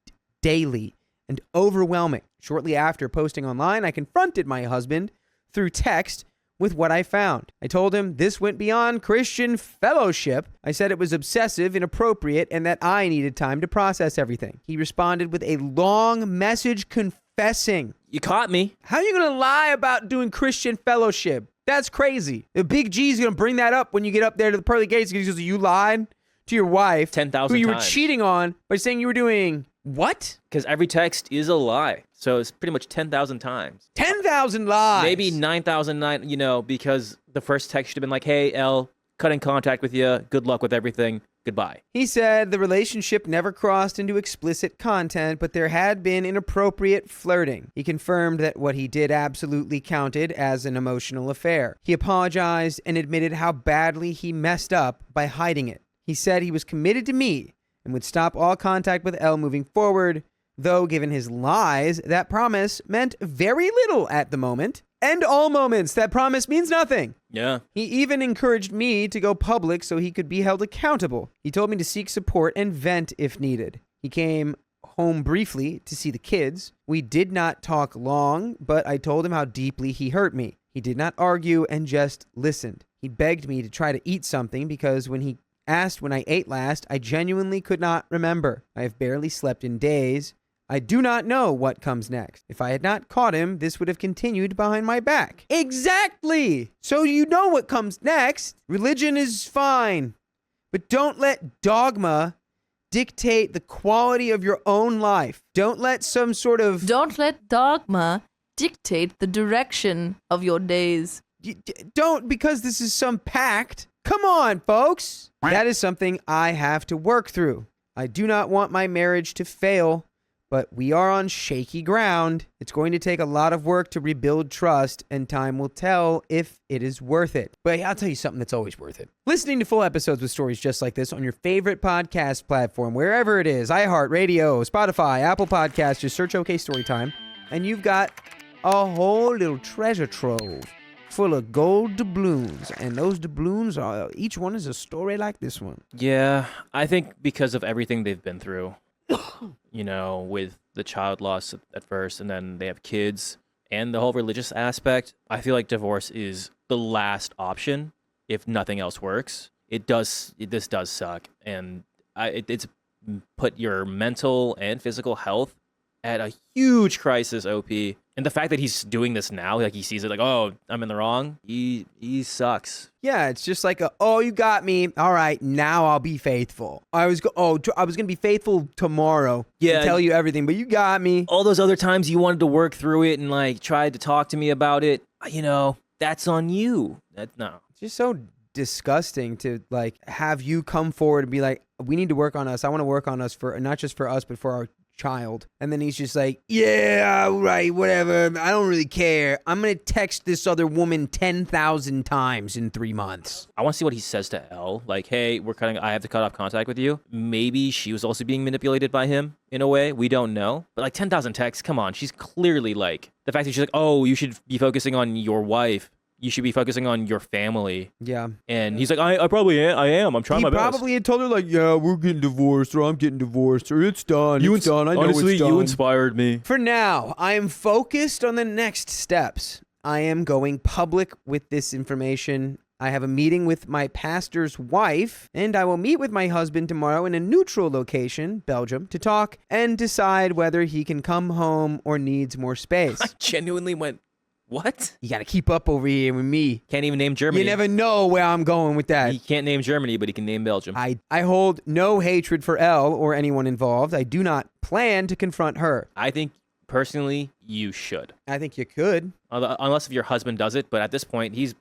daily and overwhelming. Shortly after posting online, I confronted my husband through text with what I found. I told him this went beyond Christian fellowship. I said it was obsessive, inappropriate, and that I needed time to process everything. He responded with a long message confessing. You caught me. How are you going to lie about doing Christian fellowship? That's crazy. The Big G's going to bring that up when you get up there to the pearly gates because you lied to your wife 10,000 who you were times. cheating on by saying you were doing what? Because every text is a lie. So it's pretty much 10,000 times. 10,000 lies. Maybe 9,009, because the first text should have been like, hey, L, cutting contact with you. Good luck with everything. Goodbye. He said the relationship never crossed into explicit content, but there had been inappropriate flirting. He confirmed that what he did absolutely counted as an emotional affair. He apologized and admitted how badly he messed up by hiding it. He said he was committed to me and would stop all contact with L moving forward, though given his lies, that promise meant very little at the moment. And all moments, that promise means nothing. Yeah. He even encouraged me to go public so he could be held accountable. He told me to seek support and vent if needed. He came home briefly to see the kids. We did not talk long, but I told him how deeply he hurt me. He did not argue and just listened. He begged me to try to eat something because when he asked when I ate last, I genuinely could not remember. I have barely slept in days. I do not know what comes next. If I had not caught him, this would have continued behind my back. Exactly! So you know what comes next. Religion is fine, but don't let dogma dictate the quality of your own life. Don't let some sort of... Don't let dogma dictate the direction of your days. Don't, because this is some pact. Come on, folks. That is something I have to work through. I do not want my marriage to fail, but we are on shaky ground. It's going to take a lot of work to rebuild trust, and time will tell if it is worth it. But I'll tell you something that's always worth it. Listening to full episodes with stories just like this on your favorite podcast platform, wherever it is, iHeartRadio, Spotify, Apple Podcasts, just search OK Storytime, and you've got a whole little treasure trove full of gold doubloons, and those doubloons are, each one is a story like this one. Yeah, I think because of everything they've been through, with the child loss at first, and then they have kids, and the whole religious aspect, I feel like divorce is the last option if nothing else works. This does suck, and it's put your mental and physical health at a huge crisis, OP. And the fact that he's doing this now, like he sees it like, oh, I'm in the wrong, he sucks. Yeah, it's just like, oh, you got me. All right, now I'll be faithful. I was going to be faithful tomorrow. Yeah, and tell you everything, but you got me. All those other times you wanted to work through it and like tried to talk to me about it, that's on you. No. It's just so disgusting to like have you come forward and be like, we need to work on us. I want to work on us for not just for us, but for our child. And then he's just like, yeah, right, whatever. I don't really care. I'm going to text this other woman 10,000 times in 3 months. I want to see what he says to Elle. Like, hey, I have to cut off contact with you. Maybe she was also being manipulated by him in a way. We don't know. But like 10,000 texts, come on. She's clearly like, the fact that she's like, oh, you should be focusing on your wife. You should be focusing on your family. Yeah. And he's like, I probably am. I'm trying my best. He probably had told her like, yeah, we're getting divorced, or I'm getting divorced, or it's done. It's done. I know honestly, it's done. You inspired me. For now, I am focused on the next steps. I am going public with this information. I have a meeting with my pastor's wife, and I will meet with my husband tomorrow in a neutral location, Belgium, to talk and decide whether he can come home or needs more space. I genuinely went, what? You got to keep up over here with me. Can't even name Germany. You never know where I'm going with that. He can't name Germany, but he can name Belgium. I hold no hatred for Elle or anyone involved. I do not plan to confront her. I think Personally, you should. I think you could. Unless if your husband does it, but at this point, he's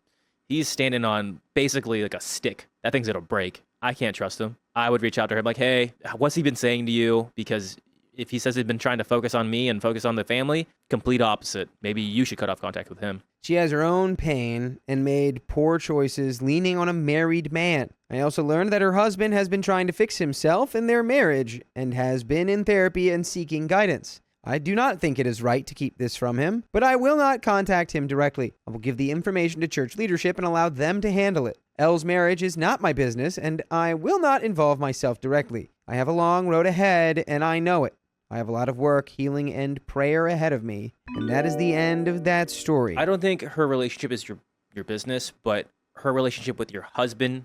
standing on basically like a stick. That thing's gonna break. I can't trust him. I would reach out to her like, hey, what's he been saying to you? Because if he says he's been trying to focus on me and focus on the family, complete opposite. Maybe you should cut off contact with him. She has her own pain and made poor choices leaning on a married man. I also learned that her husband has been trying to fix himself in their marriage and has been in therapy and seeking guidance. I do not think it is right to keep this from him, but I will not contact him directly. I will give the information to church leadership and allow them to handle it. Elle's marriage is not my business, and I will not involve myself directly. I have a long road ahead, and I know it. I have a lot of work, healing, and prayer ahead of me, and that is the end of that story. I don't think her relationship is your business, but her relationship with your husband,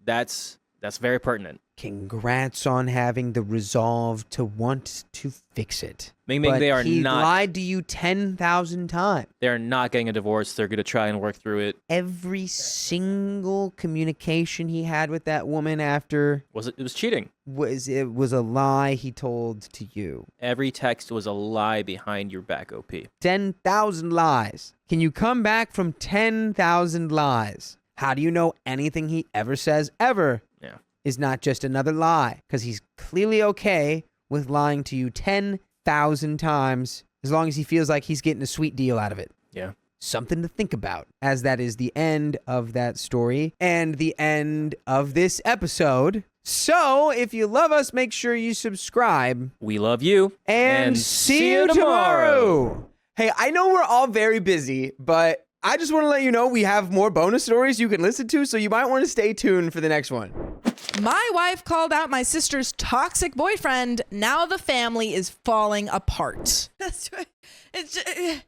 that's very pertinent. Congrats on having the resolve to want to fix it. Ming Ming, But they are he not. lied to you 10,000 times. They're not getting a divorce. They're going to try and work through it. Every single communication he had with that woman after It was cheating. was a lie he told to you. Every text was a lie behind your back, OP. 10,000 lies. Can you come back from 10,000 lies? How do you know anything he ever says ever Yeah. is not just another lie? Because he's clearly okay with lying to you 10,000 times as long as he feels like he's getting a sweet deal out of it. Yeah. Something to think about, as that is the end of that story and the end of this episode. So if you love us, make sure you subscribe. We love you. And see you tomorrow. Hey, I know we're all very busy, but I just want to let you know we have more bonus stories you can listen to, so you might want to stay tuned for the next one. My wife called out my sister's toxic boyfriend. Now the family is falling apart. That's right. It's just,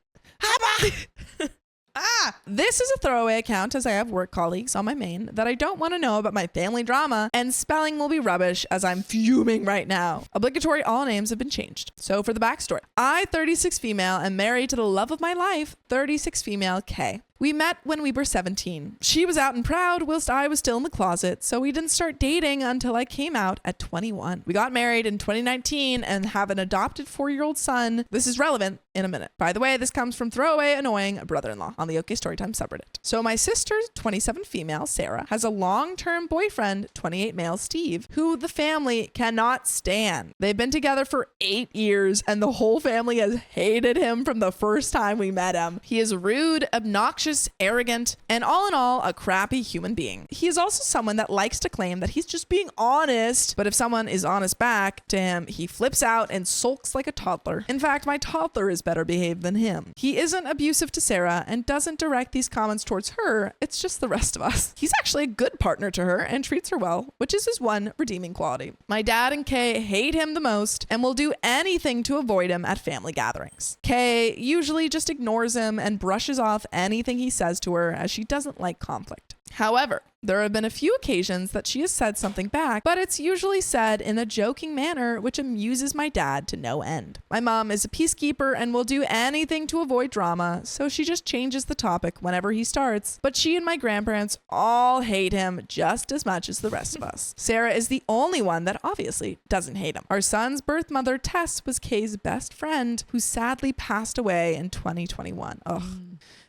This is a throwaway account, as I have work colleagues on my main that I don't want to know about my family drama, and spelling will be rubbish as I'm fuming right now. Obligatory all names have been changed. So for the backstory, I, 36 female, am married to the love of my life, 36 female K. We met when we were 17. She was out and proud whilst I was still in the closet, so we didn't start dating until I came out at 21. We got married in 2019 and have an adopted 4-year-old son. This is relevant in a minute. By the way, this comes from throwaway annoying brother-in-law on the OK Storytime subreddit. So my sister, 27 female, Sarah, has a long-term boyfriend, 28 male, Steve, who the family cannot stand. They've been together for 8 years and the whole family has hated him from the first time we met him. He is rude, obnoxious, arrogant, and all in all, a crappy human being. He is also someone that likes to claim that he's just being honest, but if someone is honest back to him, he flips out and sulks like a toddler. In fact, my toddler is better behaved than him. He isn't abusive to Sarah and doesn't direct these comments towards her. It's just the rest of us. He's actually a good partner to her and treats her well, which is his one redeeming quality. My dad and Kay hate him the most and will do anything to avoid him at family gatherings. Kay usually just ignores him and brushes off anything he says to her, as she doesn't like conflict. However, there have been a few occasions that she has said something back, but it's usually said in a joking manner, which amuses my dad to no end. My mom is a peacekeeper and will do anything to avoid drama, so she just changes the topic whenever he starts, but she and my grandparents all hate him just as much as the rest of us. Sarah is the only one that obviously doesn't hate him. Our son's birth mother, Tess, was Kay's best friend, who sadly passed away in 2021. Ugh.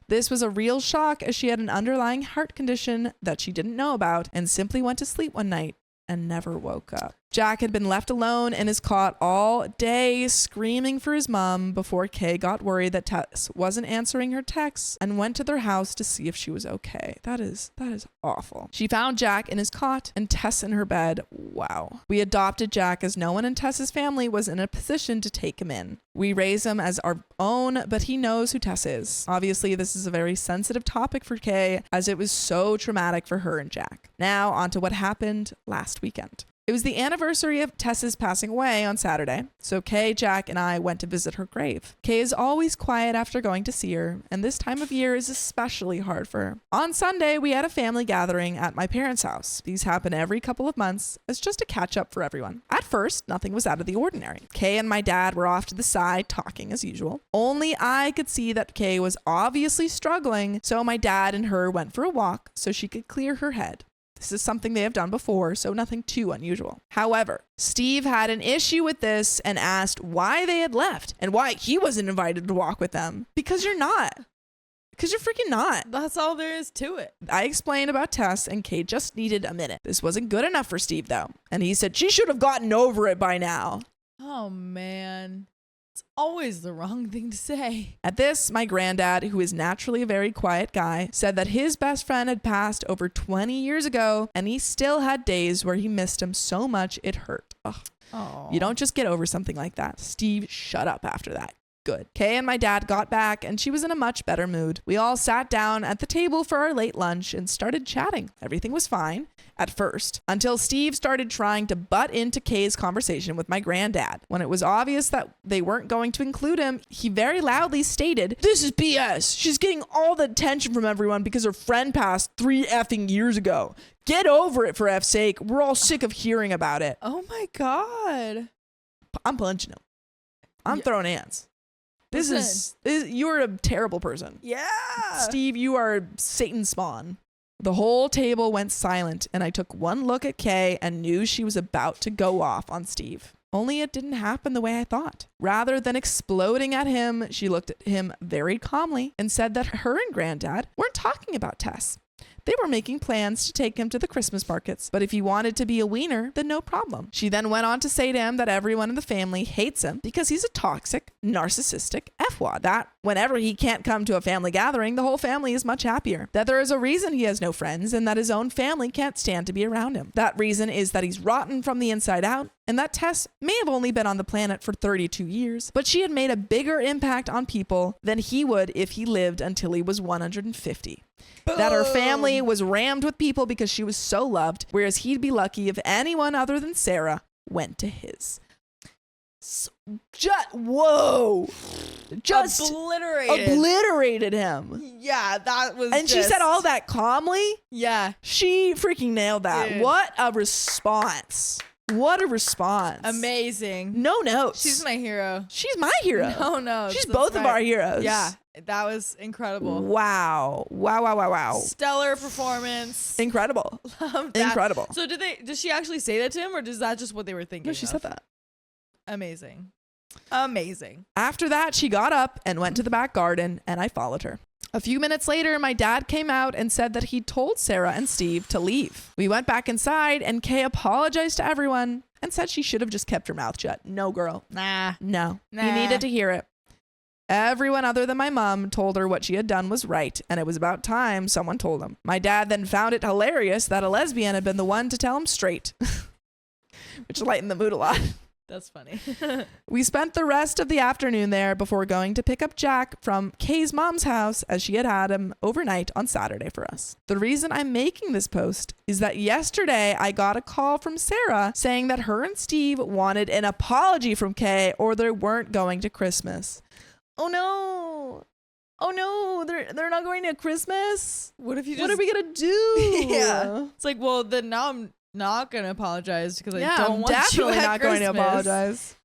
This was a real shock, as she had an underlying heart condition that she didn't know about and simply went to sleep one night and never woke up. Jack had been left alone in his cot all day screaming for his mom before Kay got worried that Tess wasn't answering her texts and went to their house to see if she was okay. That is awful. She found Jack in his cot and Tess in her bed. Wow. We adopted Jack as no one in Tess's family was in a position to take him in. We raise him as our own, but he knows who Tess is. Obviously, this is a very sensitive topic for Kay, as it was so traumatic for her and Jack. Now, on to what happened last weekend. It was the anniversary of Tess's passing away on Saturday, so Kay, Jack, and I went to visit her grave. Kay is always quiet after going to see her, and this time of year is especially hard for her. On Sunday, we had a family gathering at my parents' house. These happen every couple of months as just a catch-up for everyone. At first, nothing was out of the ordinary. Kay and my dad were off to the side talking as usual. Only I could see that Kay was obviously struggling, so my dad and her went for a walk so she could clear her head. This is something they have done before, so nothing too unusual. However, Steve had an issue with this and asked why they had left and why he wasn't invited to walk with them. Because you're not. Because you're freaking not. That's all there is to it. I explained about Tess, and Kay just needed a minute. This wasn't good enough for Steve, though. And he said she should have gotten over it by now. Oh, man. It's always the wrong thing to say. At this, my granddad, who is naturally a very quiet guy, said that his best friend had passed over 20 years ago, and he still had days where he missed him so much it hurt. Ugh. Oh. You don't just get over something like that. Steve, shut up after that. Good. Kay and my dad got back, and she was in a much better mood. We all sat down at the table for our late lunch and started chatting. Everything was fine at first, until Steve started trying to butt into Kay's conversation with my granddad. When it was obvious that they weren't going to include him, he very loudly stated, "This is BS. She's getting all the attention from everyone because her friend passed 3 effing years ago. Get over it, for F's sake. We're all sick of hearing about it." Oh, my God. I'm punching him. I'm throwing hands. You're a terrible person. Yeah. Steve, you are Satan's spawn. The whole table went silent, and I took one look at Kay and knew she was about to go off on Steve. Only it didn't happen the way I thought. Rather than exploding at him, she looked at him very calmly and said that her and Granddad weren't talking about Tess. They were making plans to take him to the Christmas markets, but if he wanted to be a wiener, then no problem. She then went on to say to him that everyone in the family hates him because he's a toxic, narcissistic F-wad. That whenever he can't come to a family gathering, the whole family is much happier. That there is a reason he has no friends and that his own family can't stand to be around him. That reason is that he's rotten from the inside out, and that Tess may have only been on the planet for 32 years, but she had made a bigger impact on people than he would if he lived until he was 150. Boom. That her family was rammed with people because she was so loved, whereas he'd be lucky if anyone other than Sarah went to his. Whoa! Just obliterated him. Yeah, that was. And she said all that calmly. Yeah. She freaking nailed that. Dude. What a response. What a response. Amazing. No notes. She's my hero. She's my hero. No notes. She's That's both of right. our heroes. Yeah, that was incredible. Wow. Wow. Stellar performance. Incredible. Love that. Incredible. So does she actually say that to him, or is that just what they were thinking? No, she of? said that. Amazing. After that, she got up and went to the back garden, and I followed her. A few minutes later, my dad came out and said that he told Sarah and Steve to leave. We went back inside, and Kay apologized to everyone and said she should have just kept her mouth shut. No, girl. No. He needed to hear it. Everyone other than my mom told her what she had done was right, and it was about time someone told him. My dad then found it hilarious that a lesbian had been the one to tell him straight, which lightened the mood a lot. That's funny. We spent the rest of the afternoon there before going to pick up Jack from Kay's mom's house, as she had him overnight on Saturday for us. The reason I'm making this post is that yesterday I got a call from Sarah saying that her and Steve wanted an apology from Kay or they weren't going to Christmas. Oh no, they're not going to Christmas? What if you What are we gonna do? Yeah. It's like, well, then now I'm not going to apologize because I don't I'm want you definitely at not going to Christmas. apologize.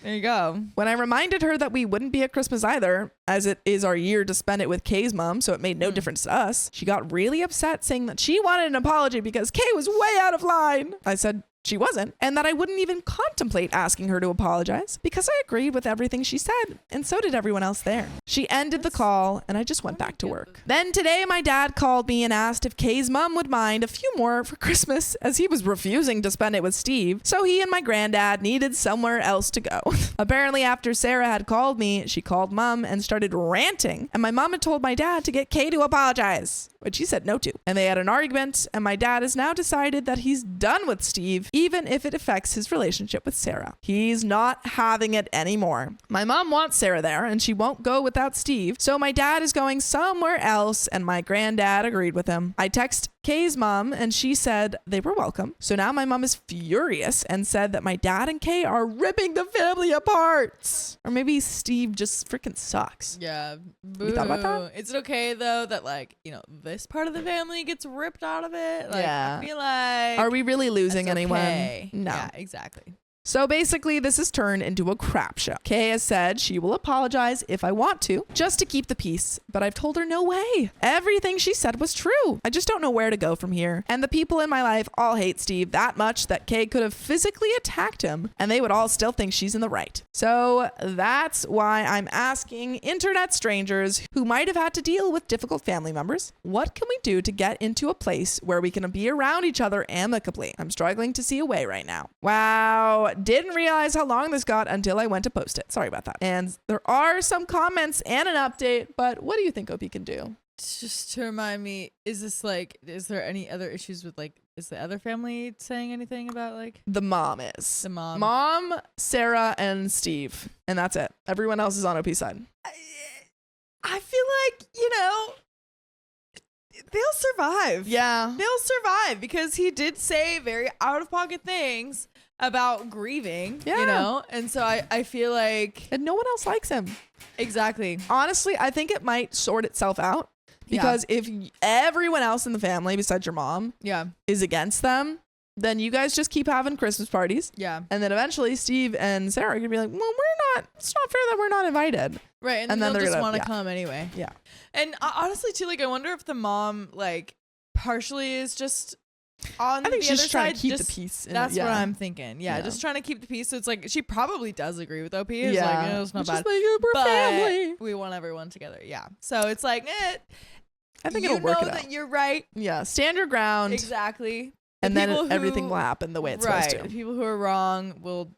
There you go. When I reminded her that we wouldn't be at Christmas either, as it is our year to spend it with Kay's mom, so it made no difference to us, she got really upset, saying that she wanted an apology because Kay was way out of line. I said she wasn't, and that I wouldn't even contemplate asking her to apologize because I agreed with everything she said, and so did everyone else there. She ended the call, and I just went back to work. Then today, my dad called me and asked if Kay's mom would mind a few more for Christmas, as he was refusing to spend it with Steve, so he and my granddad needed somewhere else to go. Apparently, after Sarah had called me, she called mom and started ranting, and my mom had told my dad to get Kay to apologize, which he said no to. And they had an argument, and my dad has now decided that he's done with Steve, even if it affects his relationship with Sarah. He's not having it anymore. My mom wants Sarah there, and she won't go without Steve, so my dad is going somewhere else, and my granddad agreed with him. I text Kay's mom, and she said they were welcome. So now my mom is furious and said that my dad and Kay are ripping the family apart. Or maybe Steve just freaking sucks. Yeah. Boo. You thought about that? Is it okay, though, that, like, you know, this part of the family gets ripped out of it? Like, Yeah. I feel like... Are we really losing that's anyone? okay. No. Yeah, exactly. So basically, this has turned into a crap show. Kay has said she will apologize if I want to, just to keep the peace, but I've told her no way. Everything she said was true. I just don't know where to go from here. And the people in my life all hate Steve that much that Kay could have physically attacked him, and they would all still think she's in the right. So that's why I'm asking internet strangers who might have had to deal with difficult family members, what can we do to get into a place where we can be around each other amicably? I'm struggling to see a way right now. Wow, didn't realize how long this got until I went to post it. Sorry about that. And there are some comments and an update, but what do you think OP can do? Just to remind me, is there any other issues with is the other family saying anything about The mom is. the mom? Mom, Sarah, and Steve. And that's it. Everyone else is on OP's side. I feel like, they'll survive. Yeah. They'll survive because he did say very out of pocket things about grieving, Yeah. And so I feel like And no one else likes him. exactly. Honestly, I think it might sort itself out because if everyone else in the family besides your mom Yeah. is against them, then you guys just keep having Christmas parties. Yeah. And then eventually Steve and Sarah are going to be like, well, it's not fair that we're not invited. Right. And, And then then they'll they're just gonna- want to yeah. come anyway. Yeah. And honestly, too, I wonder if the mom, partially is just on I think the she's other just trying side. to keep just, the peace. That's what I'm thinking. Yeah, Yeah. just trying to keep the peace. So it's she probably does agree with OP. It's Yeah. it's not It's bad. just we're but family. we want everyone together. Yeah. So it's I think it'll work it out. that you're right. Yeah. Stand your ground. Exactly. And The then people everything who- will happen the way it's right. supposed The to. people who are wrong will,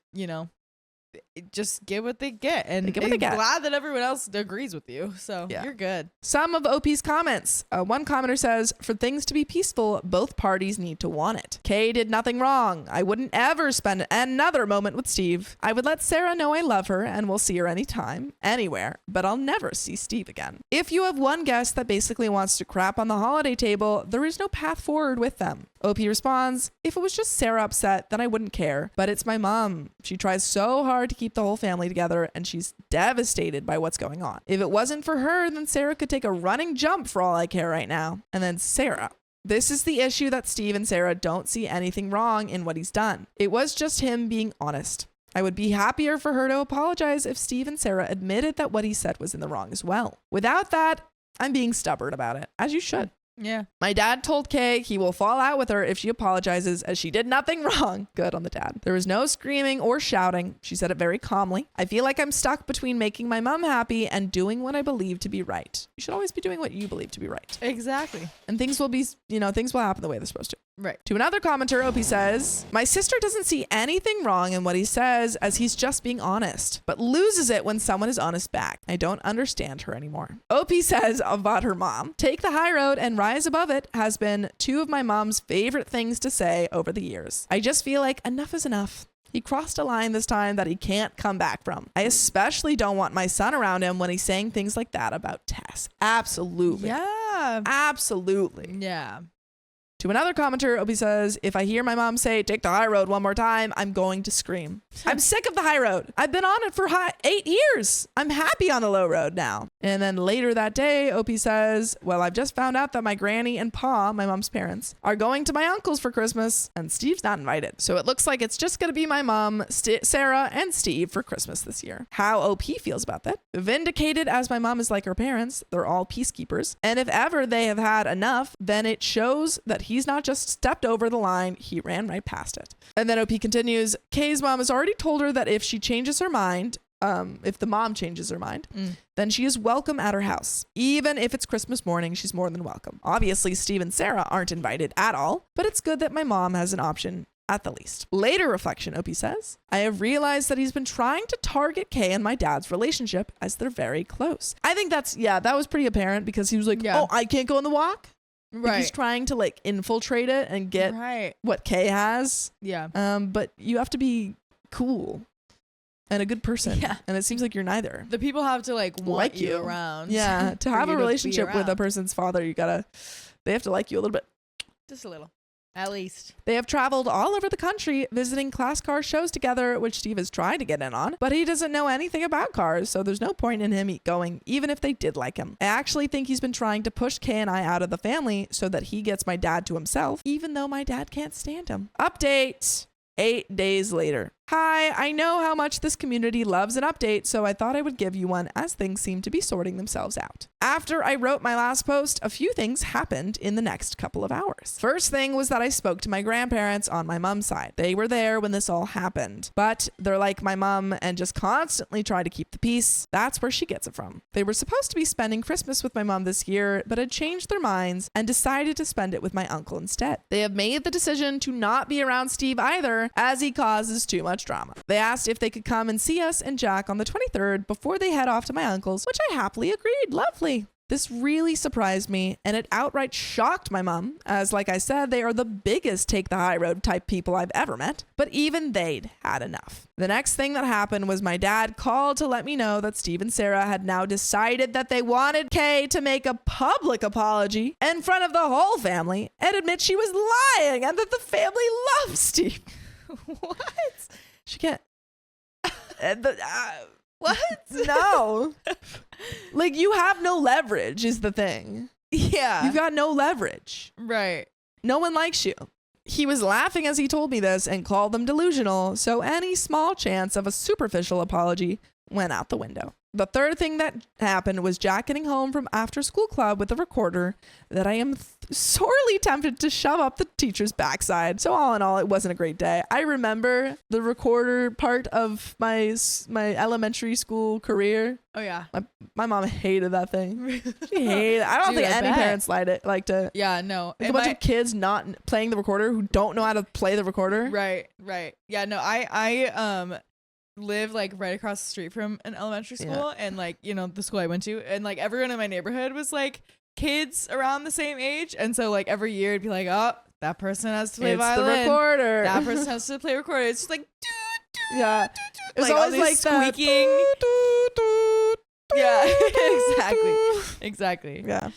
just get what they get. And They get what they I'm get. glad that everyone else agrees with you. So Yeah. you're good. Some of OP's comments. One commenter says, for things to be peaceful, both parties need to want it. Kay did nothing wrong. I wouldn't ever spend another moment with Steve. I would let Sarah know I love her and will see her anytime, anywhere, but I'll never see Steve again. If you have one guest that basically wants to crap on the holiday table, there is no path forward with them. OP responds, if it was just Sarah upset, then I wouldn't care. But it's my mom. She tries so hard to keep the whole family together, and she's devastated by what's going on. If it wasn't for her, then Sarah could take a running jump for all I care right now. And then Sarah. This is the issue that Steve and Sarah don't see anything wrong in what he's done. It was just him being honest. I would be happier for her to apologize if Steve and Sarah admitted that what he said was in the wrong as well. Without that, I'm being stubborn about it, as you should. Yeah. My dad told Kay he will fall out with her if she apologizes as she did nothing wrong. Good on the dad. There was no screaming or shouting. She said it very calmly. I feel like I'm stuck between making my mom happy and doing what I believe to be right. You should always be doing what you believe to be right. Exactly. And things will be, things will happen the way they're supposed to. Right. To another commenter, OP says, my sister doesn't see anything wrong in what he says as he's just being honest, but loses it when someone is honest back. I don't understand her anymore. OP says about her mom, take the high road and rise above it has been two of my mom's favorite things to say over the years. I just feel like enough is enough. He crossed a line this time that he can't come back from. I especially don't want my son around him when he's saying things like that about Tess. Absolutely. Yeah. Absolutely. Yeah. To another commenter, Obi says, if I hear my mom say, take the high road one more time, I'm going to scream. I'm sick of the high road. I've been on it for 8 years. I'm happy on the low road now. And then later that day, Opie says, well, I've just found out that my granny and Pa, my mom's parents, are going to my uncle's for Christmas, and Steve's not invited. So it looks like it's just going to be my mom, Sarah, and Steve for Christmas this year. How OP feels about that? Vindicated, as my mom is like her parents. They're all peacekeepers. And if ever they have had enough, then it shows that he's not just stepped over the line, he ran right past it. And then OP continues, Kay's mom has already told her that if she changes her mind, if the mom changes her mind, then she is welcome at her house. Even if it's Christmas morning, she's more than welcome. Obviously, Steve and Sarah aren't invited at all, but it's good that my mom has an option at the least. Later reflection, Opie says, I have realized that he's been trying to target Kay and my dad's relationship as they're very close. I think that was pretty apparent because he was like, oh, I can't go on the walk. Right. Like he's trying to like infiltrate it and get what Kay has. Yeah. But you have to be cool and a good person. Yeah. And it seems like you're neither. The people have to like want Like you you. around. Yeah. To for have you a be relationship with a around. person's father, they have to like you a little bit. Just a little. At least. They have traveled all over the country visiting class car shows together, which Steve has tried to get in on, but he doesn't know anything about cars, so there's no point in him going, even if they did like him. I actually think he's been trying to push Kay and I out of the family so that he gets my dad to himself, even though my dad can't stand him. Update. 8 days later. Hi, I know how much this community loves an update, so I thought I would give you one as things seem to be sorting themselves out. After I wrote my last post, a few things happened in the next couple of hours. First thing was that I spoke to my grandparents on my mom's side. They were there when this all happened, but they're like my mom and just constantly try to keep the peace. That's where she gets it from. They were supposed to be spending Christmas with my mom this year, but had changed their minds and decided to spend it with my uncle instead. They have made the decision to not be around Steve either, as he causes too much drama. They asked if they could come and see us and Jack on the 23rd before they head off to my uncle's, which I happily agreed. Lovely. This really surprised me, and it outright shocked my mom, as like I said, they are the biggest take the high road type people I've ever met, but even they'd had enough. The next thing that happened was my dad called to let me know that Steve and Sarah had now decided that they wanted Kay to make a public apology in front of the whole family and admit she was lying and that the family loves Steve. What? She can't. What? No. Like, you have no leverage is the thing. Yeah. You've got no leverage. Right. No one likes you. He was laughing as he told me this and called them delusional, so any small chance of a superficial apology went out the window. The third thing that happened was Jack getting home from after school club with a recorder that I am sorely tempted to shove up the teacher's backside. So all in all, it wasn't a great day. I remember the recorder part of my elementary school career. Oh, yeah. My mom hated that thing. She Yeah. hated it. I don't Dude, think I any bet. parents like to. Yeah, no. Like a bunch of kids not playing the recorder who don't know how to play the recorder. Right. Yeah, no, I live like right across the street from an elementary school, and like, you know, the school I went to, and like everyone in my neighborhood was like kids around the same age, and so like every year it'd be like, oh, that person has to play It's violin, the recorder. that person has to play recorder. It's just like Yeah. It was like all always these like that. squeaking. Yeah, exactly. Exactly. Yeah.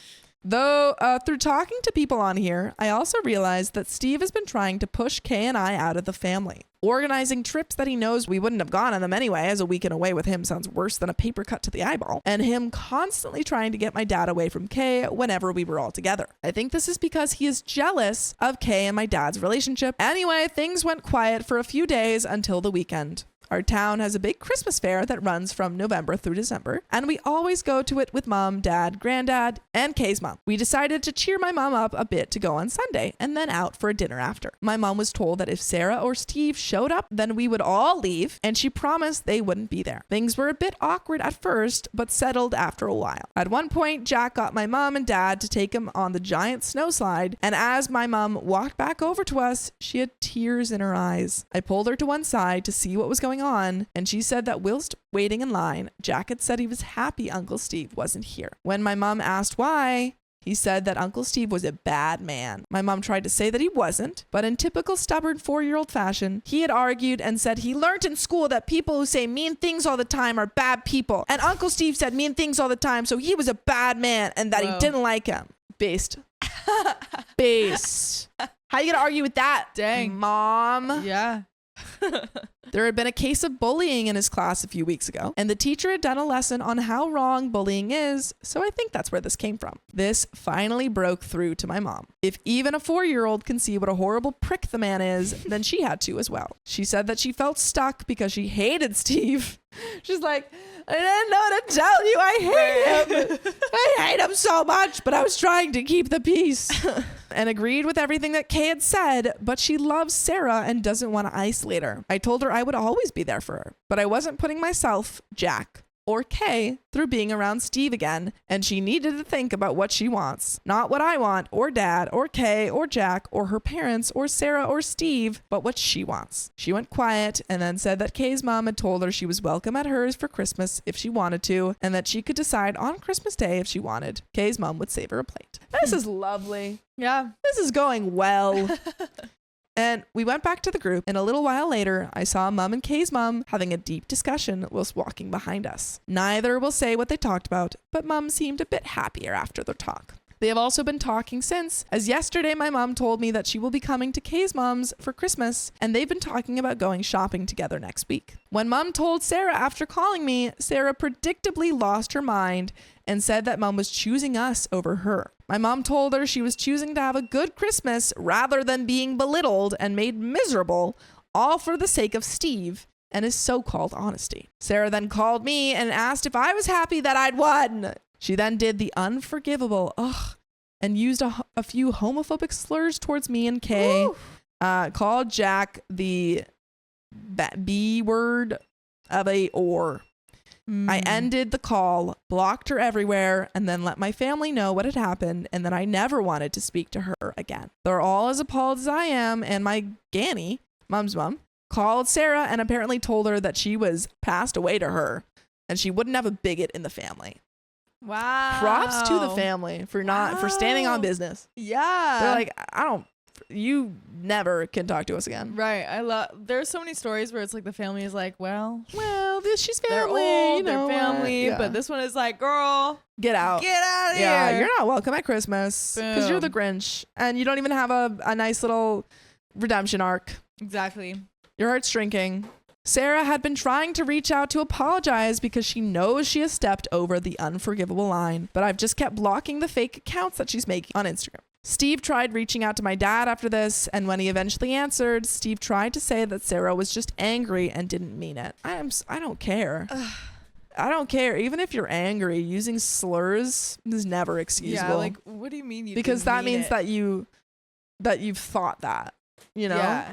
Though through talking to people on here, I also realized that Steve has been trying to push Kay and I out of the family. Organizing trips that he knows we wouldn't have gone on them anyway, as a weekend away with him sounds worse than a paper cut to the eyeball. And him constantly trying to get my dad away from Kay whenever we were all together. I think this is because he is jealous of Kay and my dad's relationship. Anyway, things went quiet for a few days until the weekend. Our town has a big Christmas fair that runs from November through December, and we always go to it with mom, dad, granddad, and Kay's mom. We decided to cheer my mom up a bit to go on Sunday and then out for a dinner after. My mom was told that if Sarah or Steve showed up, then we would all leave, and she promised they wouldn't be there. Things were a bit awkward at first, but settled after a while. At one point, Jack got my mom and dad to take him on the giant snow slide, and as my mom walked back over to us, she had tears in her eyes. I pulled her to one side to see what was going on, and she said that whilst waiting in line, Jack had said he was happy Uncle Steve wasn't here. When my mom asked why, he said that Uncle Steve was a bad man. My mom tried to say that he wasn't, but in typical stubborn 4-year-old fashion, he had argued and said he learned in school that people who say mean things all the time are bad people. And Uncle Steve said mean things all the time, so he was a bad man and that Whoa. he didn't like him. Based. Based. How you gonna argue with that? Dang. Mom? Yeah. There had been a case of bullying in his class a few weeks ago, and the teacher had done a lesson on how wrong bullying is, so I think that's where this came from. This finally broke through to my mom. If even a 4-year-old can see what a horrible prick the man is, then she had to as well. She said that she felt stuck because she hated Steve. She's like, I didn't know to tell you I hate him. I hate him so much, but I was trying to keep the peace. And agreed with everything that Kay had said, but she loves Sarah and doesn't want to isolate her. I told her I would always be there for her, but I wasn't putting myself, Jack, or Kay through being around Steve again, and she needed to think about what she wants. Not what I want, or Dad, or Kay, or Jack, or her parents, or Sarah, or Steve, but what she wants. She went quiet and then said that Kay's mom had told her she was welcome at hers for Christmas if she wanted to, and that she could decide on Christmas Day if she wanted. Kay's mom would save her a plate. This is lovely. Yeah. This is going well. And we went back to the group, and a little while later, I saw Mom and Kay's mom having a deep discussion whilst walking behind us. Neither will say what they talked about, but Mom seemed a bit happier after their talk. They have also been talking since, as yesterday my mom told me that she will be coming to Kay's mom's for Christmas, and they've been talking about going shopping together next week. When Mom told Sarah after calling me, Sarah predictably lost her mind and said that Mom was choosing us over her. My mom told her she was choosing to have a good Christmas rather than being belittled and made miserable all for the sake of Steve and his so-called honesty. Sarah then called me and asked if I was happy that I'd won. She then did the unforgivable, and used a few homophobic slurs towards me and Kay. Called Jack the B word of a or. I ended the call, blocked her everywhere, and then let my family know what had happened, and that I never wanted to speak to her again. They're all as appalled as I am, and my Ganny, Mom's mom, called Sarah and apparently told her that she was passed away to her, and she wouldn't have a bigot in the family. Wow. Props to the family for standing on business. Yeah. They're like, you never can talk to us again. Right. There's so many stories where it's like the family is like, well, She's family. they're old, you know, they're family. yeah. But this one is like, girl, Get out. get out of Yeah, here. you're not welcome at Christmas because you're the Grinch and you don't even have a nice little redemption arc. Exactly. Your heart's shrinking. Sarah had been trying to reach out to apologize because she knows she has stepped over the unforgivable line, but I've just kept blocking the fake accounts that she's making on Instagram. Steve tried reaching out to my dad after this, and when he eventually answered, Steve tried to say that Sarah was just angry and didn't mean it. I don't care. I don't care. Even if you're angry, using slurs is never excusable. Yeah, like, what do you mean you because didn't that mean means it? that you've thought that, you know? Yeah.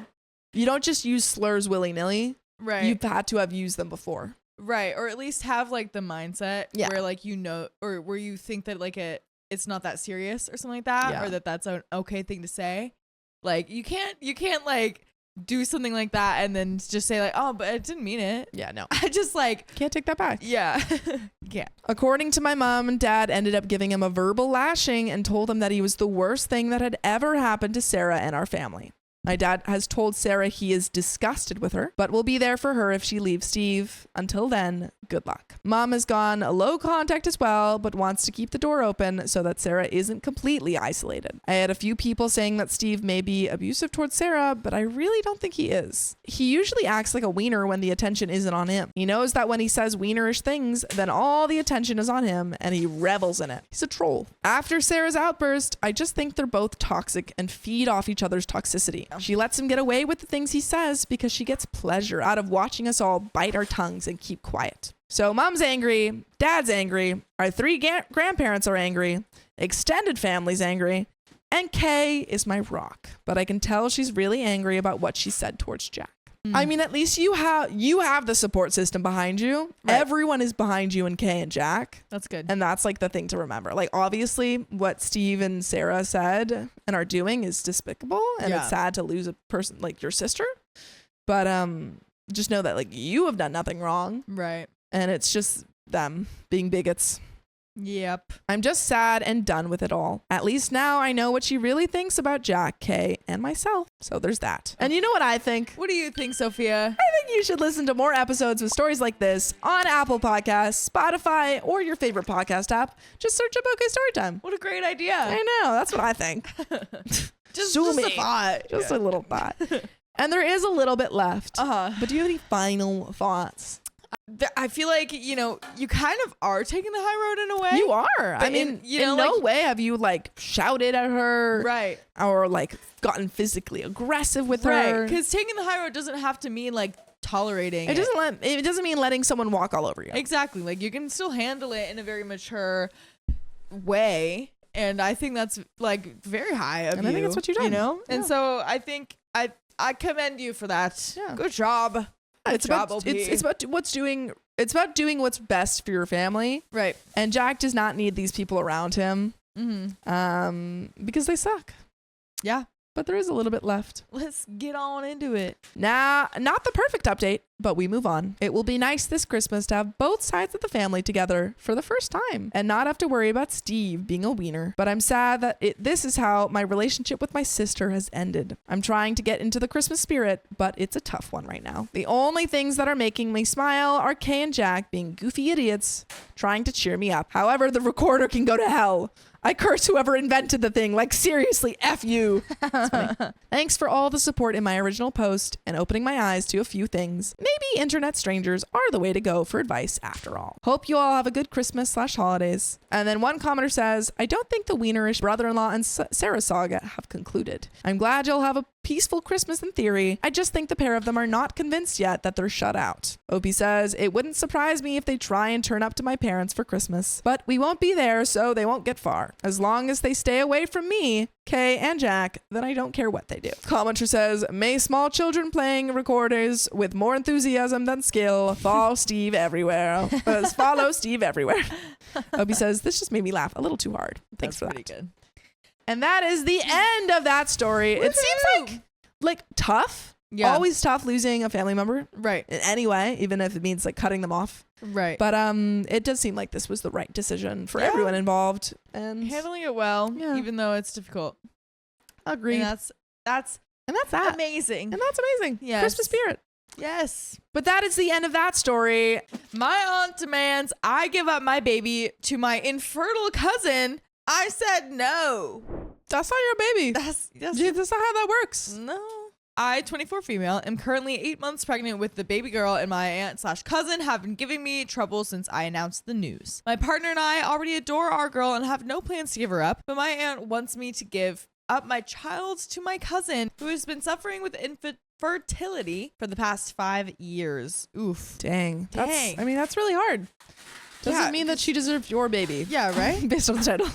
You don't just use slurs willy-nilly. Right. You've had to have used them before. Right. Or at least have like the mindset where like, you know, or where you think that like it's not that serious or something like that, or that's an okay thing to say. Like you can't like do something like that and then just say like, oh, but I didn't mean it. Yeah, no. I just like Can't take that back. yeah. Yeah. According to my mom and dad ended up giving him a verbal lashing and told him that he was the worst thing that had ever happened to Sarah and our family. My dad has told Sarah he is disgusted with her, but will be there for her if she leaves Steve. Until then, good luck. Mom has gone low contact as well, but wants to keep the door open so that Sarah isn't completely isolated. I had a few people saying that Steve may be abusive towards Sarah, but I really don't think he is. He usually acts like a wiener when the attention isn't on him. He knows that when he says wienerish things, then all the attention is on him and he revels in it. He's a troll. After Sarah's outburst, I just think they're both toxic and feed off each other's toxicity. She lets him get away with the things he says because she gets pleasure out of watching us all bite our tongues and keep quiet. So mom's angry, dad's angry, our 3 grandparents are angry, extended family's angry, and Kay is my rock. But I can tell she's really angry about what she said towards Jack. I mean, at least you have the support system behind you. Right. Everyone is behind you and Kay and Jack. That's good. And that's like the thing to remember. Like obviously what Steve and Sarah said and are doing is despicable and it's sad to lose a person like your sister. But just know that like you have done nothing wrong. Right. And it's just them being bigots. Yep. I'm just sad and done with it all. At least now I know what she really thinks about Jack, Kay, and myself. So there's that. And you know what I think? What do you think, Sophia? I think you should listen to more episodes with stories like this on Apple Podcasts, Spotify, or your favorite podcast app. Just search up OK Storytime. What a great idea. I know. That's what I think. just a thought. Just a little thought. And there is a little bit left. But do you have any final thoughts? I feel like, you know, you kind of are taking the high road in a way. You are. I mean, in no way have you like shouted at her. Right. Or like gotten physically aggressive with right. her. Because taking the high road doesn't have to mean like tolerating it. It doesn't mean letting someone walk all over you. Exactly. Like you can still handle it in a very mature way. And I think that's like very high of you. And I think that's what you've done. You know? Yeah. And so I think I commend you for that. Yeah. Good job. It's about doing what's best for your family. Right. And Jack does not need these people around him. Because they suck. Yeah. But there is a little bit left. Let's get on into it. Nah, not the perfect update, but we move on. It will be nice this Christmas to have both sides of the family together for the first time and not have to worry about Steve being a wiener. But I'm sad that this is how my relationship with my sister has ended. I'm trying to get into the Christmas spirit, but it's a tough one right now. The only things that are making me smile are Kay and Jack being goofy idiots trying to cheer me up. However, the recorder can go to hell. I curse whoever invented the thing. Like, seriously, F you. That's funny. Thanks for all the support in my original post and opening my eyes to a few things. Maybe internet strangers are the way to go for advice after all. Hope you all have a good Christmas/holidays. And then one commenter says, I don't think the wienerish brother-in-law and Sarah saga have concluded. I'm glad you'll have a peaceful Christmas in theory. I just think the pair of them are not convinced yet that they're shut out. Opie says, it wouldn't surprise me if they try and turn up to my parents for Christmas, but we won't be there, so they won't get far. As long as they stay away from me, Kay and Jack, then I don't care what they do. Commenter says, may small children playing recorders with more enthusiasm than skill follow Steve everywhere. Follow Steve everywhere. Opie says, this just made me laugh a little too hard. Thanks for that. Pretty good. And that is the end of that story. It seems like tough. Yeah. Always tough losing a family member. Right. In any way, even if it means like cutting them off. Right. But it does seem like this was the right decision for everyone involved. And handling it well, Yeah. even though it's difficult. agreed. And that's that. amazing. And that's amazing. Yes. Christmas spirit. Yes. But that is the end of that story. My aunt demands I give up my baby to my infertile cousin. I said no. That's not your baby. That's That's not how that works. no. I, 24 female, am currently 8 months pregnant with the baby girl, and my aunt/cousin have been giving me trouble since I announced the news. My partner and I already adore our girl and have no plans to give her up, but my aunt wants me to give up my child to my cousin, who has been suffering with infertility for the past 5 years. Oof. Dang. Dang. That's really hard. Doesn't Yeah, mean that she deserved your baby. Yeah, right? Based on the title.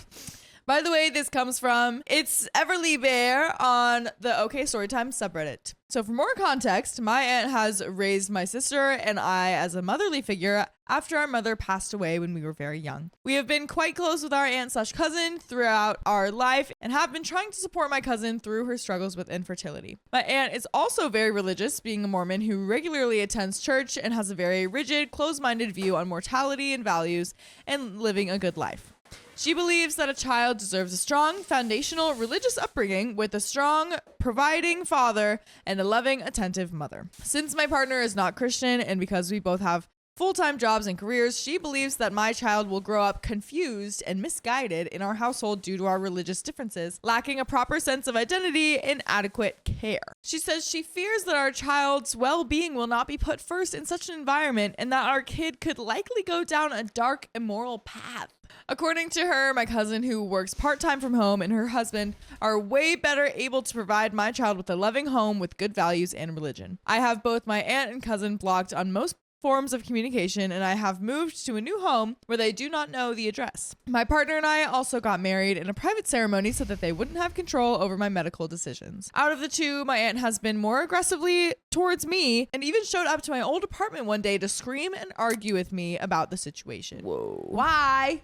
By the way, this comes from It's Everly Bear on the OK Storytime subreddit. So for more context, my aunt has raised my sister and I as a motherly figure after our mother passed away when we were very young. We have been quite close with our aunt/cousin throughout our life and have been trying to support my cousin through her struggles with infertility. My aunt is also very religious, being a Mormon who regularly attends church and has a very rigid, closed-minded view on mortality and values and living a good life. She believes that a child deserves a strong, foundational religious upbringing with a strong, providing father and a loving, attentive mother. Since my partner is not Christian and because we both have full-time jobs and careers, she believes that my child will grow up confused and misguided in our household due to our religious differences, lacking a proper sense of identity and adequate care. She says she fears that our child's well-being will not be put first in such an environment and that our kid could likely go down a dark, immoral path. According to her, my cousin, who works part-time from home, and her husband are way better able to provide my child with a loving home with good values and religion. I have both my aunt and cousin blocked on most forms of communication, and I have moved to a new home where they do not know the address. My partner and I also got married in a private ceremony so that they wouldn't have control over my medical decisions. Out of the two, my aunt has been more aggressively towards me and even showed up to my old apartment one day to scream and argue with me about the situation. Whoa. Why?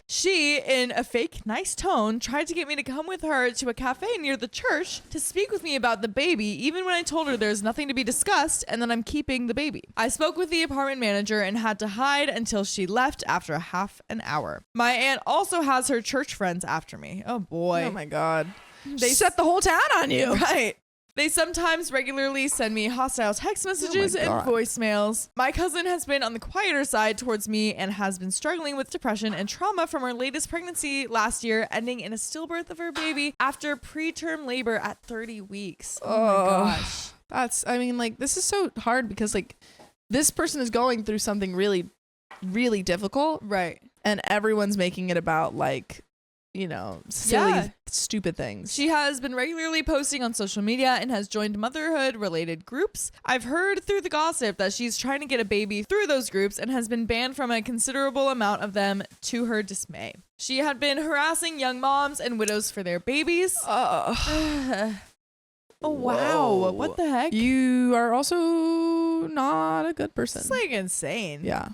She, in a fake nice tone, tried to get me to come with her to a cafe near the church to speak with me about the baby, even when I told her there's nothing to be discussed and that I'm keeping the baby. I spoke with the apartment manager and had to hide until she left after a half an hour. My aunt also has her church friends after me. Oh boy. Oh my God. They set the whole town on you. Right. They sometimes regularly send me hostile text messages and God. voicemails. My cousin has been on the quieter side towards me and has been struggling with depression and trauma from her latest pregnancy last year, ending in a stillbirth of her baby after preterm labor at 30 weeks. Oh my gosh. This is so hard because this person is going through something really, really difficult. Right. And everyone's making it about silly, Yeah. stupid things. She has been regularly posting on social media and has joined motherhood-related groups. I've heard through the gossip that she's trying to get a baby through those groups and has been banned from a considerable amount of them to her dismay. She had been harassing young moms and widows for their babies. Oh, wow. Whoa. What the heck? You are also not a good person. It's insane. Yeah.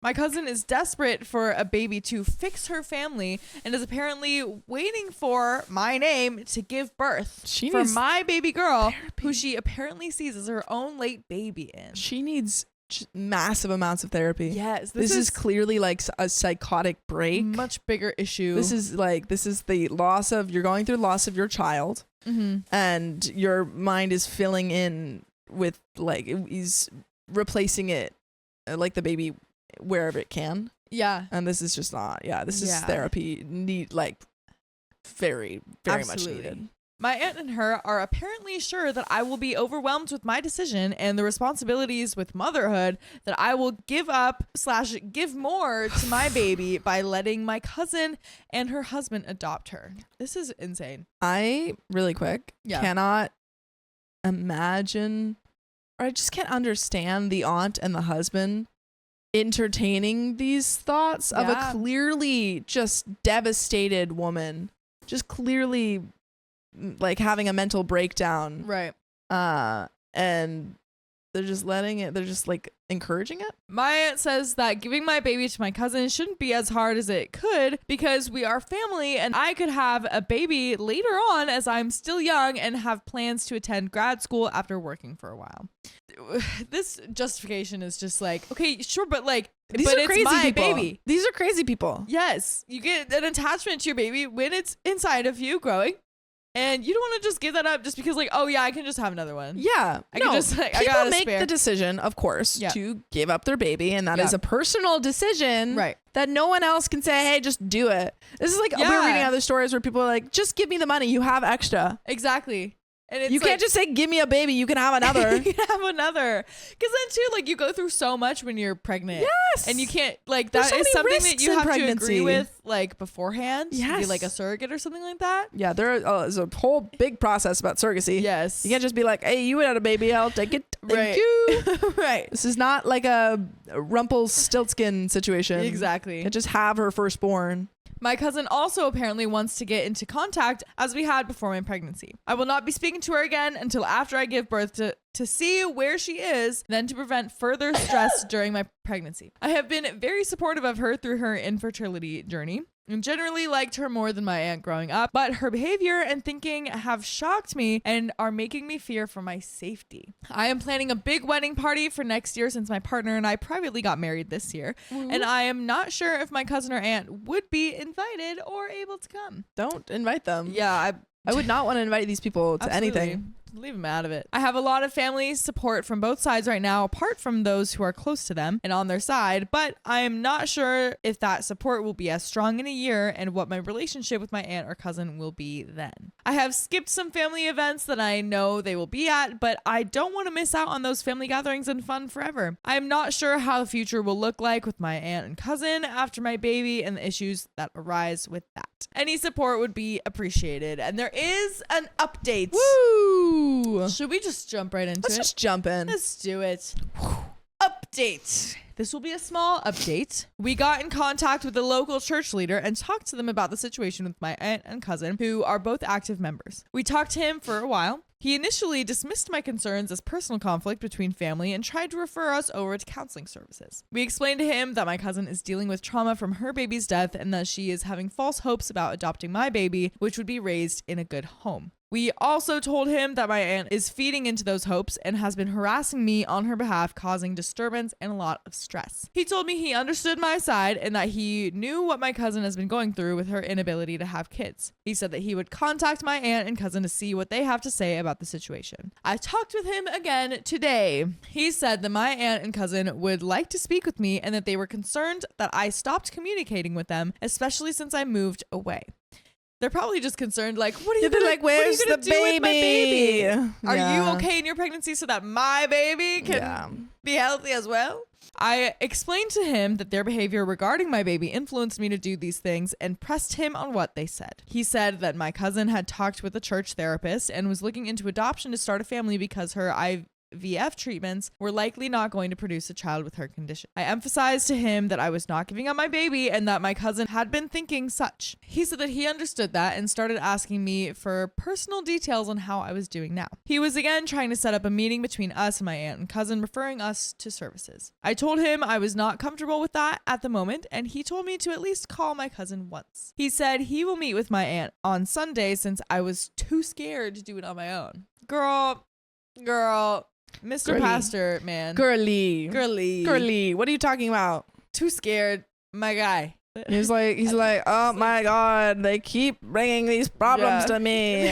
My cousin is desperate for a baby to fix her family and is apparently waiting for my name to give birth She for needs my baby girl, therapy. who she apparently sees as her own late baby in. She needs massive amounts of therapy. Yes, This is clearly a psychotic break. much bigger issue. This is the you're going through loss of your child, and your mind is filling in with is replacing it the baby wherever it can. Yeah. And this is just not. Yeah, this is Yeah. therapy very, very much Absolutely. needed. My aunt and her are apparently sure that I will be overwhelmed with my decision and the responsibilities with motherhood, that I will give up / give more to my baby by letting my cousin and her husband adopt her. This is insane. I really quick Yeah. cannot imagine, or I just can't understand the aunt and the husband entertaining these thoughts of a clearly just devastated woman, just clearly like having a mental breakdown. Right. And they're just letting it, they're just like encouraging it. My aunt says that giving my baby to my cousin shouldn't be as hard as it could because we are family and I could have a baby later on as I'm still young and have plans to attend grad school after working for a while. This justification is just like, okay, sure, but like, These but are it's crazy my people. baby. These are crazy people. Yes, you get an attachment to your baby when it's inside of you growing. And you don't want to just give that up just because, like, oh yeah, I can just have another one. Yeah, I can just, like, I people got a make spare. the decision, of course, to give up their baby, and that is a personal decision, Right. That no one else can say, hey, just do it. This is like we're reading other stories where people are like, just give me the money, you have extra. Exactly. And it's you can't just say, give me a baby, you can have another. You can have another. Because then too, like, you go through so much when you're pregnant. Yes. And you can't, like, There's that so is many something that risks you in have pregnancy. to agree with, like, beforehand. To be Yes. like a surrogate or something like that. Yeah, there's a whole big process about surrogacy. Yes. You can't just be like, hey, you had a baby, I'll take it. Thank you. Right. This is not like a Rumpelstiltskin situation. Exactly. You can't just have her firstborn. My cousin also apparently wants to get into contact as we had before my pregnancy. I will not be speaking to her again until after I give birth to see where she is, then to prevent further stress during my pregnancy. I have been very supportive of her through her infertility journey and generally liked her more than my aunt growing up, but her behavior and thinking have shocked me and are making me fear for my safety. I am planning a big wedding party for next year since my partner and I privately got married this year, and I am not sure if my cousin or aunt would be invited or able to come. Don't invite them. Yeah, I would not want to invite these people to absolutely. anything. Leave them out of it. I have a lot of family support from both sides right now, apart from those who are close to them and on their side, but I am not sure if that support will be as strong in a year and what my relationship with my aunt or cousin will be then. I have skipped some family events that I know they will be at, but I don't want to miss out on those family gatherings and fun forever. I am not sure how the future will look like with my aunt and cousin after my baby and the issues that arise with that. Any support would be appreciated. And there is an update. Woo! Should we just jump right into Let's it? just jump in. Let's do it. Update. This will be a small update. We got in contact with the local church leader and talked to them about the situation with my aunt and cousin, who are both active members. We talked to him for a while. He initially dismissed my concerns as personal conflict between family and tried to refer us over to counseling services. We explained to him that my cousin is dealing with trauma from her baby's death and that she is having false hopes about adopting my baby, which would be raised in a good home. We also told him that my aunt is feeding into those hopes and has been harassing me on her behalf, causing disturbance and a lot of stress. He told me he understood my side and that he knew what my cousin has been going through with her inability to have kids. He said that he would contact my aunt and cousin to see what they have to say about the situation. I talked with him again today. He said that my aunt and cousin would like to speak with me and that they were concerned that I stopped communicating with them, especially since I moved away. They're probably just concerned, like, what are you gonna, like, where's what are you the gonna do with my baby? Are you Yeah. okay in your pregnancy so that my baby can be healthy as well? I explained to him that their behavior regarding my baby influenced me to do these things and pressed him on what they said. He said that my cousin had talked with a church therapist and was looking into adoption to start a family because her IVF treatments were likely not going to produce a child with her condition. I emphasized to him that I was not giving up my baby and that my cousin had been thinking such. He said that he understood that and started asking me for personal details on how I was doing now. He was again trying to set up a meeting between us and my aunt and cousin, referring us to services. I told him I was not comfortable with that at the moment, and he told me to at least call my cousin once. He said he will meet with my aunt on Sunday since I was too scared to do it on my own. Girl, Mr. Girly. Pastor, man. Girly. Girly. What are you talking about? Too scared, my guy. He's like, oh my God, they keep bringing these problems to me.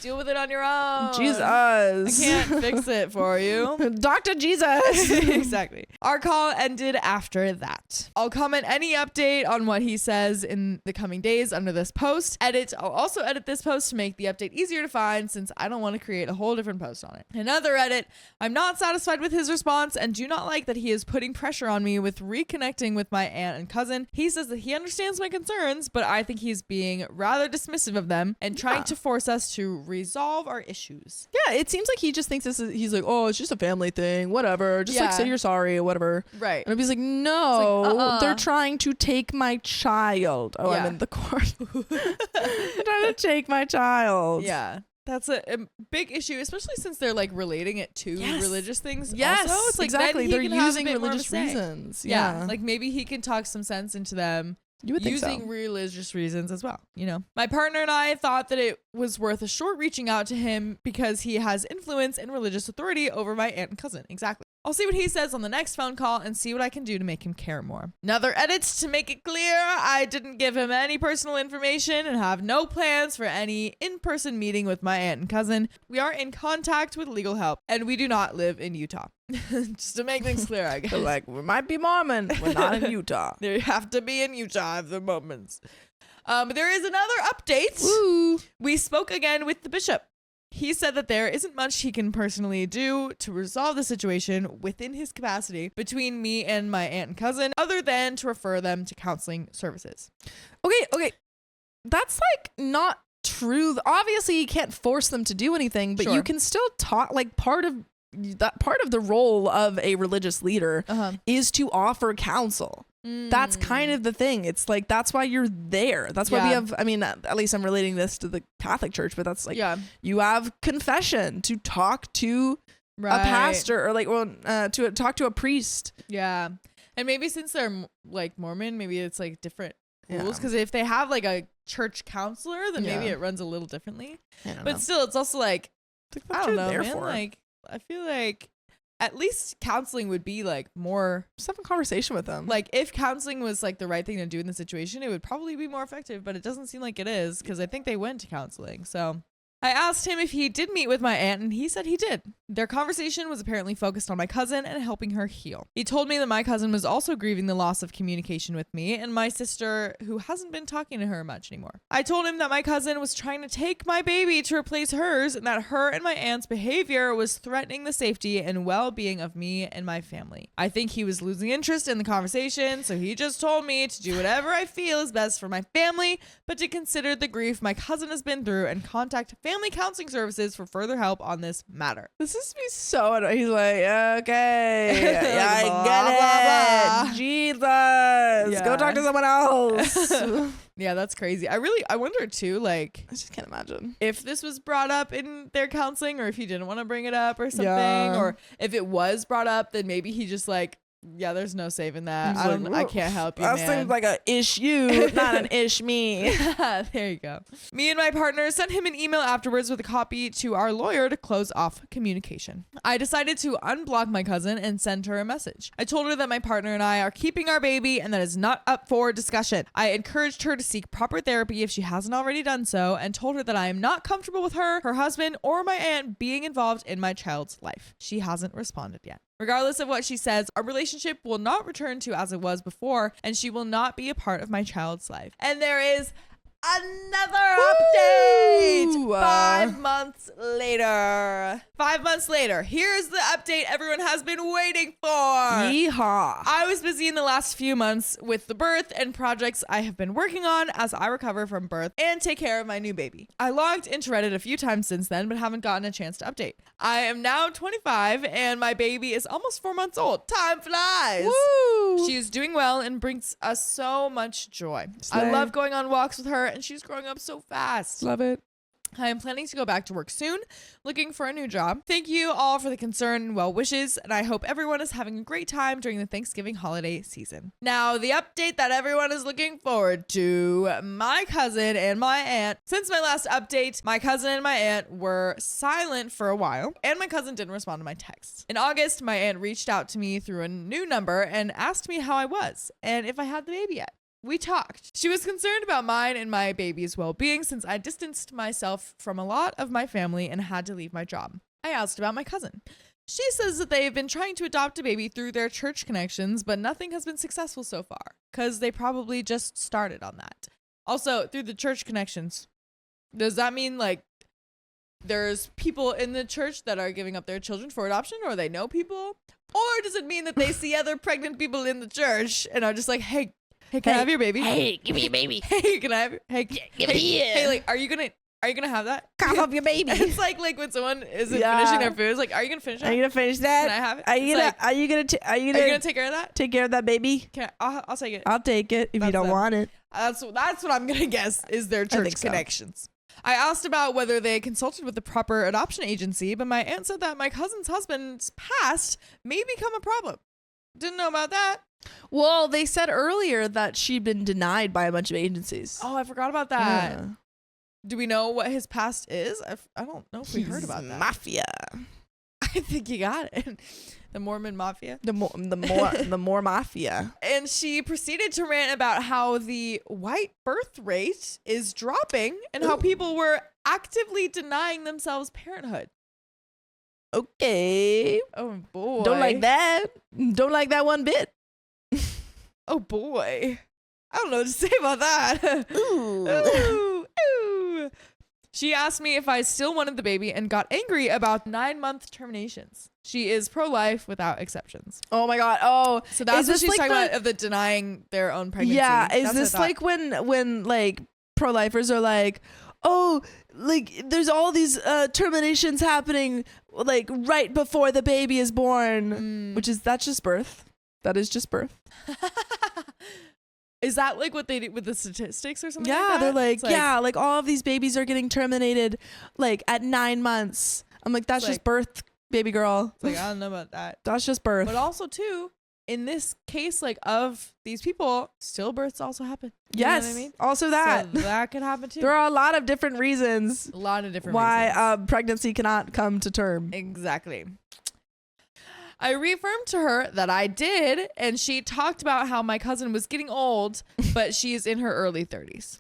Deal with it on your own. Jesus. I can't fix it for you. Dr. Jesus. Exactly. Our call ended after that. I'll comment any update on what he says in the coming days under this post. I'll also edit this post to make the update easier to find since I don't want to create a whole different post on it. Another edit. I'm not satisfied with his response and do not like that he is putting pressure on me with reconnecting with my aunt and cousin. He says that he understands my concerns, but I think he's being rather dismissive of them and trying to force us to resolve our issues. Yeah, it seems like he just thinks he's like, oh, it's just a family thing, whatever. Just like say you're sorry or whatever. Right. And he's like, no, like, they're trying to take my child. Oh, I'm in the court. They're trying to take my child. Yeah. That's a big issue, especially since they're like relating it to religious things. Yes, also. It's like exactly. They're using religious reasons. Yeah. Like maybe he can talk some sense into them. You would think using so. religious reasons as well, you know. My partner and I thought that it was worth a short reaching out to him because he has influence and religious authority over my aunt and cousin. Exactly. I'll see what he says on the next phone call and see what I can do to make him care more. Another edit to make it clear, I didn't give him any personal information and have no plans for any in-person meeting with my aunt and cousin. We are in contact with legal help and we do not live in Utah. Just to make things clear, I guess. Like, we might be Mormon. We're not in Utah. They have to be in Utah at the moment. There is another update. Woo. We spoke again with the bishop. He said that there isn't much he can personally do to resolve the situation within his capacity between me and my aunt and cousin, other than to refer them to counseling services. Okay. That's like not true. Obviously, you can't force them to do anything, but you can still talk. Like part of the role of a religious leader is to offer counsel. That's kind of the thing. It's like, that's why you're there. That's why we have, I mean, at least I'm relating this to the Catholic Church, but that's like, you have confession to talk to a pastor or like, to talk to a priest. Yeah. And maybe since they're like Mormon, maybe it's like different rules. Because if they have like a church counselor, then maybe it runs a little differently. But still, it's also like, I don't know, man. Like, I feel like at least counseling would be like more, just have a conversation with them. Like if counseling was like the right thing to do in the situation, it would probably be more effective, but it doesn't seem like it is because I think they went to counseling. So I asked him if he did meet with my aunt and he said he did. Their conversation was apparently focused on my cousin and helping her heal. He told me that my cousin was also grieving the loss of communication with me and my sister, who hasn't been talking to her much anymore. I told him that my cousin was trying to take my baby to replace hers and that her and my aunt's behavior was threatening the safety and well-being of me and my family. I think he was losing interest in the conversation, so he just told me to do whatever I feel is best for my family, but to consider the grief my cousin has been through and contact family counseling services for further help on this matter. This is me so annoying. He's like, okay, I get it. Blah. Jesus, go talk to someone else. Yeah, that's crazy. I wonder too, like, I just can't imagine if this was brought up in their counseling or if he didn't want to bring it up or something, or if it was brought up, then maybe he just like, yeah, there's no saving that. I can't help you, that man. seems like a ish you, not an ish me. There you go. Me and my partner sent him an email afterwards with a copy to our lawyer to close off communication. I decided to unblock my cousin and send her a message. I told her that my partner and I are keeping our baby and that is not up for discussion. I encouraged her to seek proper therapy if she hasn't already done so and told her that I am not comfortable with her husband, or my aunt being involved in my child's life. She hasn't responded yet. Regardless of what she says, our relationship will not return to as it was before, and she will not be a part of my child's life. And there is another update. 5 months later. 5 months later. Here's the update everyone has been waiting for. Yeehaw. I was busy in the last few months with the birth and projects I have been working on as I recover from birth and take care of my new baby. I logged into Reddit a few times since then, but haven't gotten a chance to update. I am now 25 and my baby is almost 4 months old. Time flies. Woo. She is doing well and brings us so much joy. Slay. I love going on walks with her and she's growing up so fast. Love it. I am planning to go back to work soon, looking for a new job. Thank you all for the concern and well wishes, and I hope everyone is having a great time during the Thanksgiving holiday season. Now, the update that everyone is looking forward to, my cousin and my aunt. Since my last update, my cousin and my aunt were silent for a while, and my cousin didn't respond to my texts. In August, my aunt reached out to me through a new number and asked me how I was, and if I had the baby yet. We talked. She was concerned about mine and my baby's well-being since I distanced myself from a lot of my family and had to leave my job. I asked about my cousin. She says that they have been trying to adopt a baby through their church connections, but nothing has been successful so far, because they probably just started on that. Also, through the church connections, does that mean like there's people in the church that are giving up their children for adoption, or they know people? Or does it mean that they see other pregnant people in the church and are just like, hey hey, can I have your baby? Hey, give me a baby. Hey, can I have your, hey, give hey, me hey, a- like, are you gonna have that? Cough up your baby. It's like when someone isn't Yeah. finishing their food, it's like, are you gonna finish that? Are you gonna finish that? Can I have it? Are you It's gonna like, are you gonna take care of that? take care of that baby? I'll take it. I'll take it if you That's don't them. want it. That's what I'm gonna guess is their church think so. connections. I asked about whether they consulted with the proper adoption agency, but my aunt said that my cousin's husband's past may become a problem. Didn't know about that. Well, they said earlier that she'd been denied by a bunch of agencies. Oh, I forgot about that. Yeah. Do we know what his past is? I don't know if we heard He's about that. Mafia. I think you got it. The Mormon Mafia. The more mafia. And she proceeded to rant about how the white birth rate is dropping and how people were actively denying themselves parenthood. Okay. Oh boy. Don't like that. Don't like that one bit. Oh boy. I don't know what to say about that. Ooh. Ooh, ooh. She asked me if I still wanted the baby and got angry about 9-month terminations. She is pro-life without exceptions. Oh my god. Oh. So that's Is what this she's like talking the- about, of the denying their own pregnancy. Yeah, That's is what I this thought. like when like pro-lifers are like, oh, like there's all these terminations happening like right before the baby is born, that's just birth. That is just birth. Is that like what they do with the statistics or something? Yeah, like that? they're like, It's yeah, like all of these babies are getting terminated like at 9 months. I'm like, that's It's just like- birth, baby girl. It's like, I don't know about that. That's just birth. But also too, in this case, like of these people, stillbirths also happen. You know yes. what I mean? Also that. So that could happen too. There are a lot of different reasons a lot of different why reasons. pregnancy cannot come to term. Exactly. I reaffirmed to her that I did, and she talked about how my cousin was getting old, but she's in her early 30s.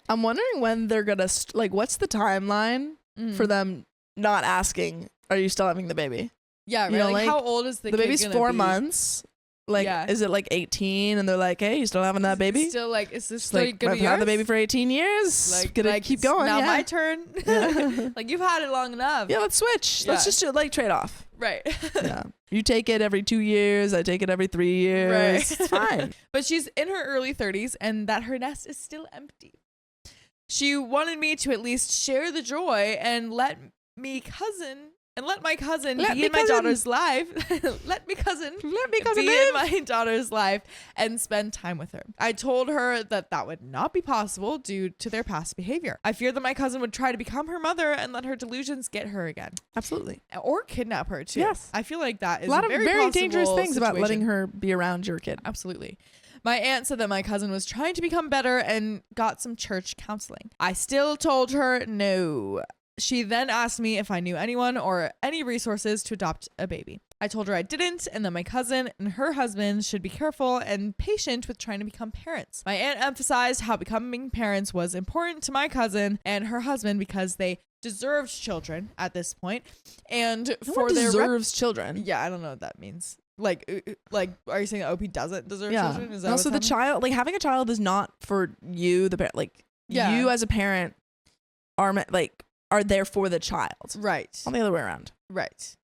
I'm wondering when they're gonna what's the timeline for them not asking, are you still having the baby? Yeah, right. You know, like, like, how old is the kid baby's gonna 4 be? months. Like, Yeah. is it like 18 and they're like, hey, you still having that baby? Still like, is this It's still like, gonna I've be had the yours? baby for 18 years. Like, Gonna keep it's going. Now Yeah. my turn. Yeah. Like, you've had it long enough. Yeah, let's switch. Let's Yeah. just do like trade off. Right. Yeah. You take it every 2 years. I take it every 3 years. Right. It's fine. But she's in her early 30s and that her nest is still empty. She wanted me to at least share the joy and let my cousin be in my daughter's life. Let me cousin be in my daughter's life and spend time with her. I told her that that would not be possible due to their past behavior. I feared that my cousin would try to become her mother and let her delusions get her again. Absolutely. Or kidnap her too. Yes. I feel like that is A lot of very dangerous possible things about situation. letting her be around your kid. Absolutely. My aunt said that my cousin was trying to become better and got some church counseling. I still told her no. She then asked me if I knew anyone or any resources to adopt a baby. I told her I didn't, and that my cousin and her husband should be careful and patient with trying to become parents. My aunt emphasized how becoming parents was important to my cousin and her husband because they deserved children at this point, and for their deserves children. yeah, I don't know what that means. Like, are you saying that OP doesn't deserve Yeah. children? Is that Also, the what's happening? child, like having a child is not for you, the parent. Like, Yeah. you as a parent are there for the child. Right, Not the other way around. right.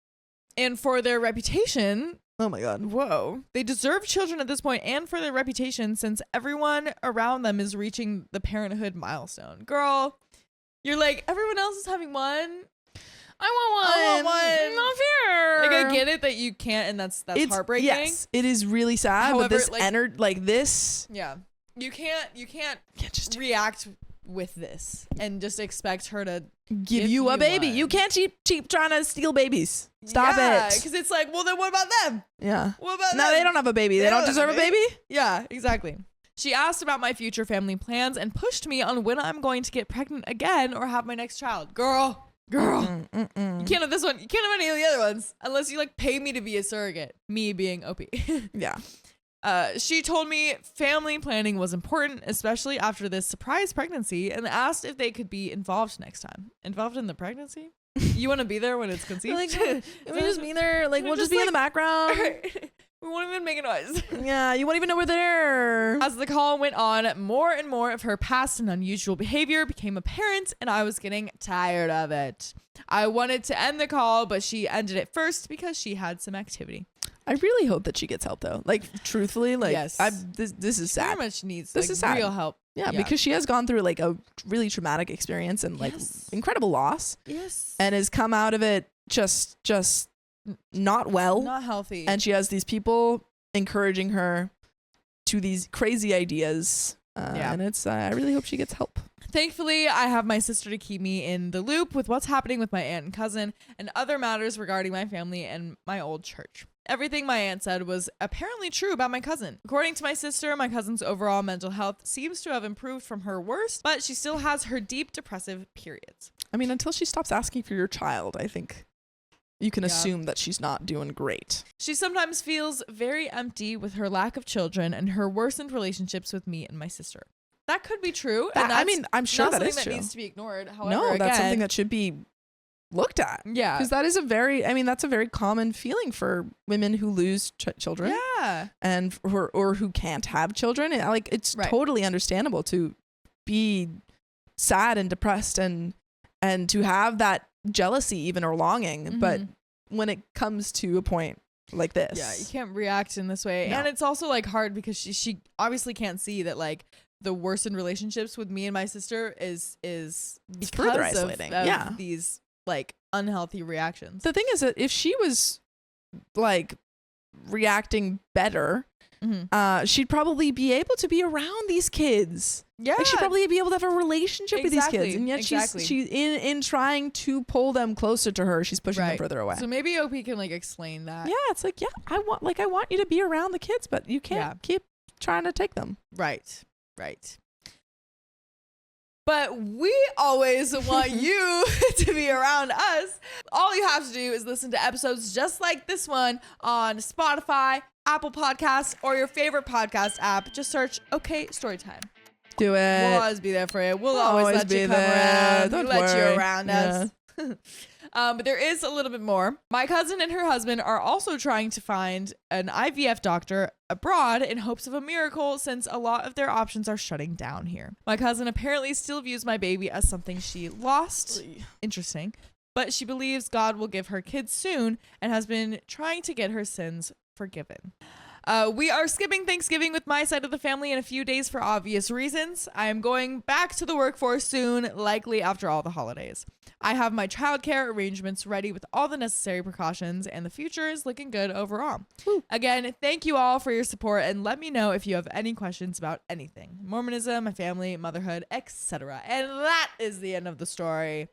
And for their reputation, Oh my god. whoa, they deserve children at this point, and for their reputation, since everyone around them is reaching the parenthood milestone. Girl, you're like, everyone else is having one. I want one. Not fair. Like, I get it that you can't, and that's It's heartbreaking. Yes, it is really sad. However, but this like- this Yeah, you can't can't just react with this and just expect her to give you a baby. one. You can't keep trying to steal babies. Stop it. because it's like, well, then what about them? Yeah. What about No, them? they don't have a baby. They don't don't deserve have a a baby. Yeah, exactly. She asked about my future family plans and pushed me on when I'm going to get pregnant again or have my next child. Girl. You can't have this one. You can't have any of the other ones unless you like pay me to be a surrogate. Me being OP. Yeah. She told me family planning was important, especially after this surprise pregnancy, and asked if they could be involved next time. Involved in the pregnancy? You want to be there when it's conceived? Like, we just be there. Like, we'll just be in the background. We won't even make a noise. Yeah, you won't even know we're there. As the call went on, more and more of her past and unusual behavior became apparent, and I was getting tired of it. I wanted to end the call, but she ended it first because she had some activity. I really hope that she gets help though. Like truthfully, like Yes. this is sad. Very much needs This like, is sad. real help. Yeah, because she has gone through like a really traumatic experience and like incredible loss, Yes. and has come out of it just not well. Not healthy. And she has these people encouraging her to these crazy ideas. And it's I really hope she gets help. Thankfully, I have my sister to keep me in the loop with what's happening with my aunt and cousin and other matters regarding my family and my old church. Everything my aunt said was apparently true about my cousin. According to my sister, my cousin's overall mental health seems to have improved from her worst, but she still has her deep depressive periods. I mean, until she stops asking for your child, I think you can assume that she's not doing great. She sometimes feels very empty with her lack of children and her worsened relationships with me and my sister. That could be true. And I mean, I'm sure that is something true. that needs to be ignored. However, No, that's again, something that should be looked at. Yeah. Because that is that's a very common feeling for women who lose children. Yeah. And or who can't have children. And, like, it's totally understandable to be sad and depressed and to have that jealousy even or longing. But when it comes to a point like this. Yeah, you can't react in this way. No. And it's also like hard because she obviously can't see that like the worsened relationships with me and my sister is because further isolating. of these like unhealthy reactions. The thing is that if she was like reacting better, she'd probably be able to be around these kids. Yeah. Like she'd probably be able to have a relationship with these kids. And yet she's in trying to pull them closer to her, she's pushing them further away. So maybe OP can like explain that. Yeah, it's like, I want you to be around the kids, but you can't keep trying to take them. Right. But we always want you to be around us. All you have to do is listen to episodes just like this one on Spotify, Apple Podcasts, or your favorite podcast app. Just search OK Storytime. Do it. We'll always be there for you. We'll always let you come around. We'll let you around us. But there is a little bit more. My cousin and her husband are also trying to find an IVF doctor abroad in hopes of a miracle since a lot of their options are shutting down here. My cousin apparently still views my baby as something she lost. Interesting. But she believes God will give her kids soon and has been trying to get her sins forgiven. We are skipping Thanksgiving with my side of the family in a few days for obvious reasons. I am going back to the workforce soon, likely after all the holidays. I have my childcare arrangements ready with all the necessary precautions, and the future is looking good overall. Woo. Again, thank you all for your support, and let me know if you have any questions about anything. Mormonism, my family, motherhood, etc. And that is the end of the story.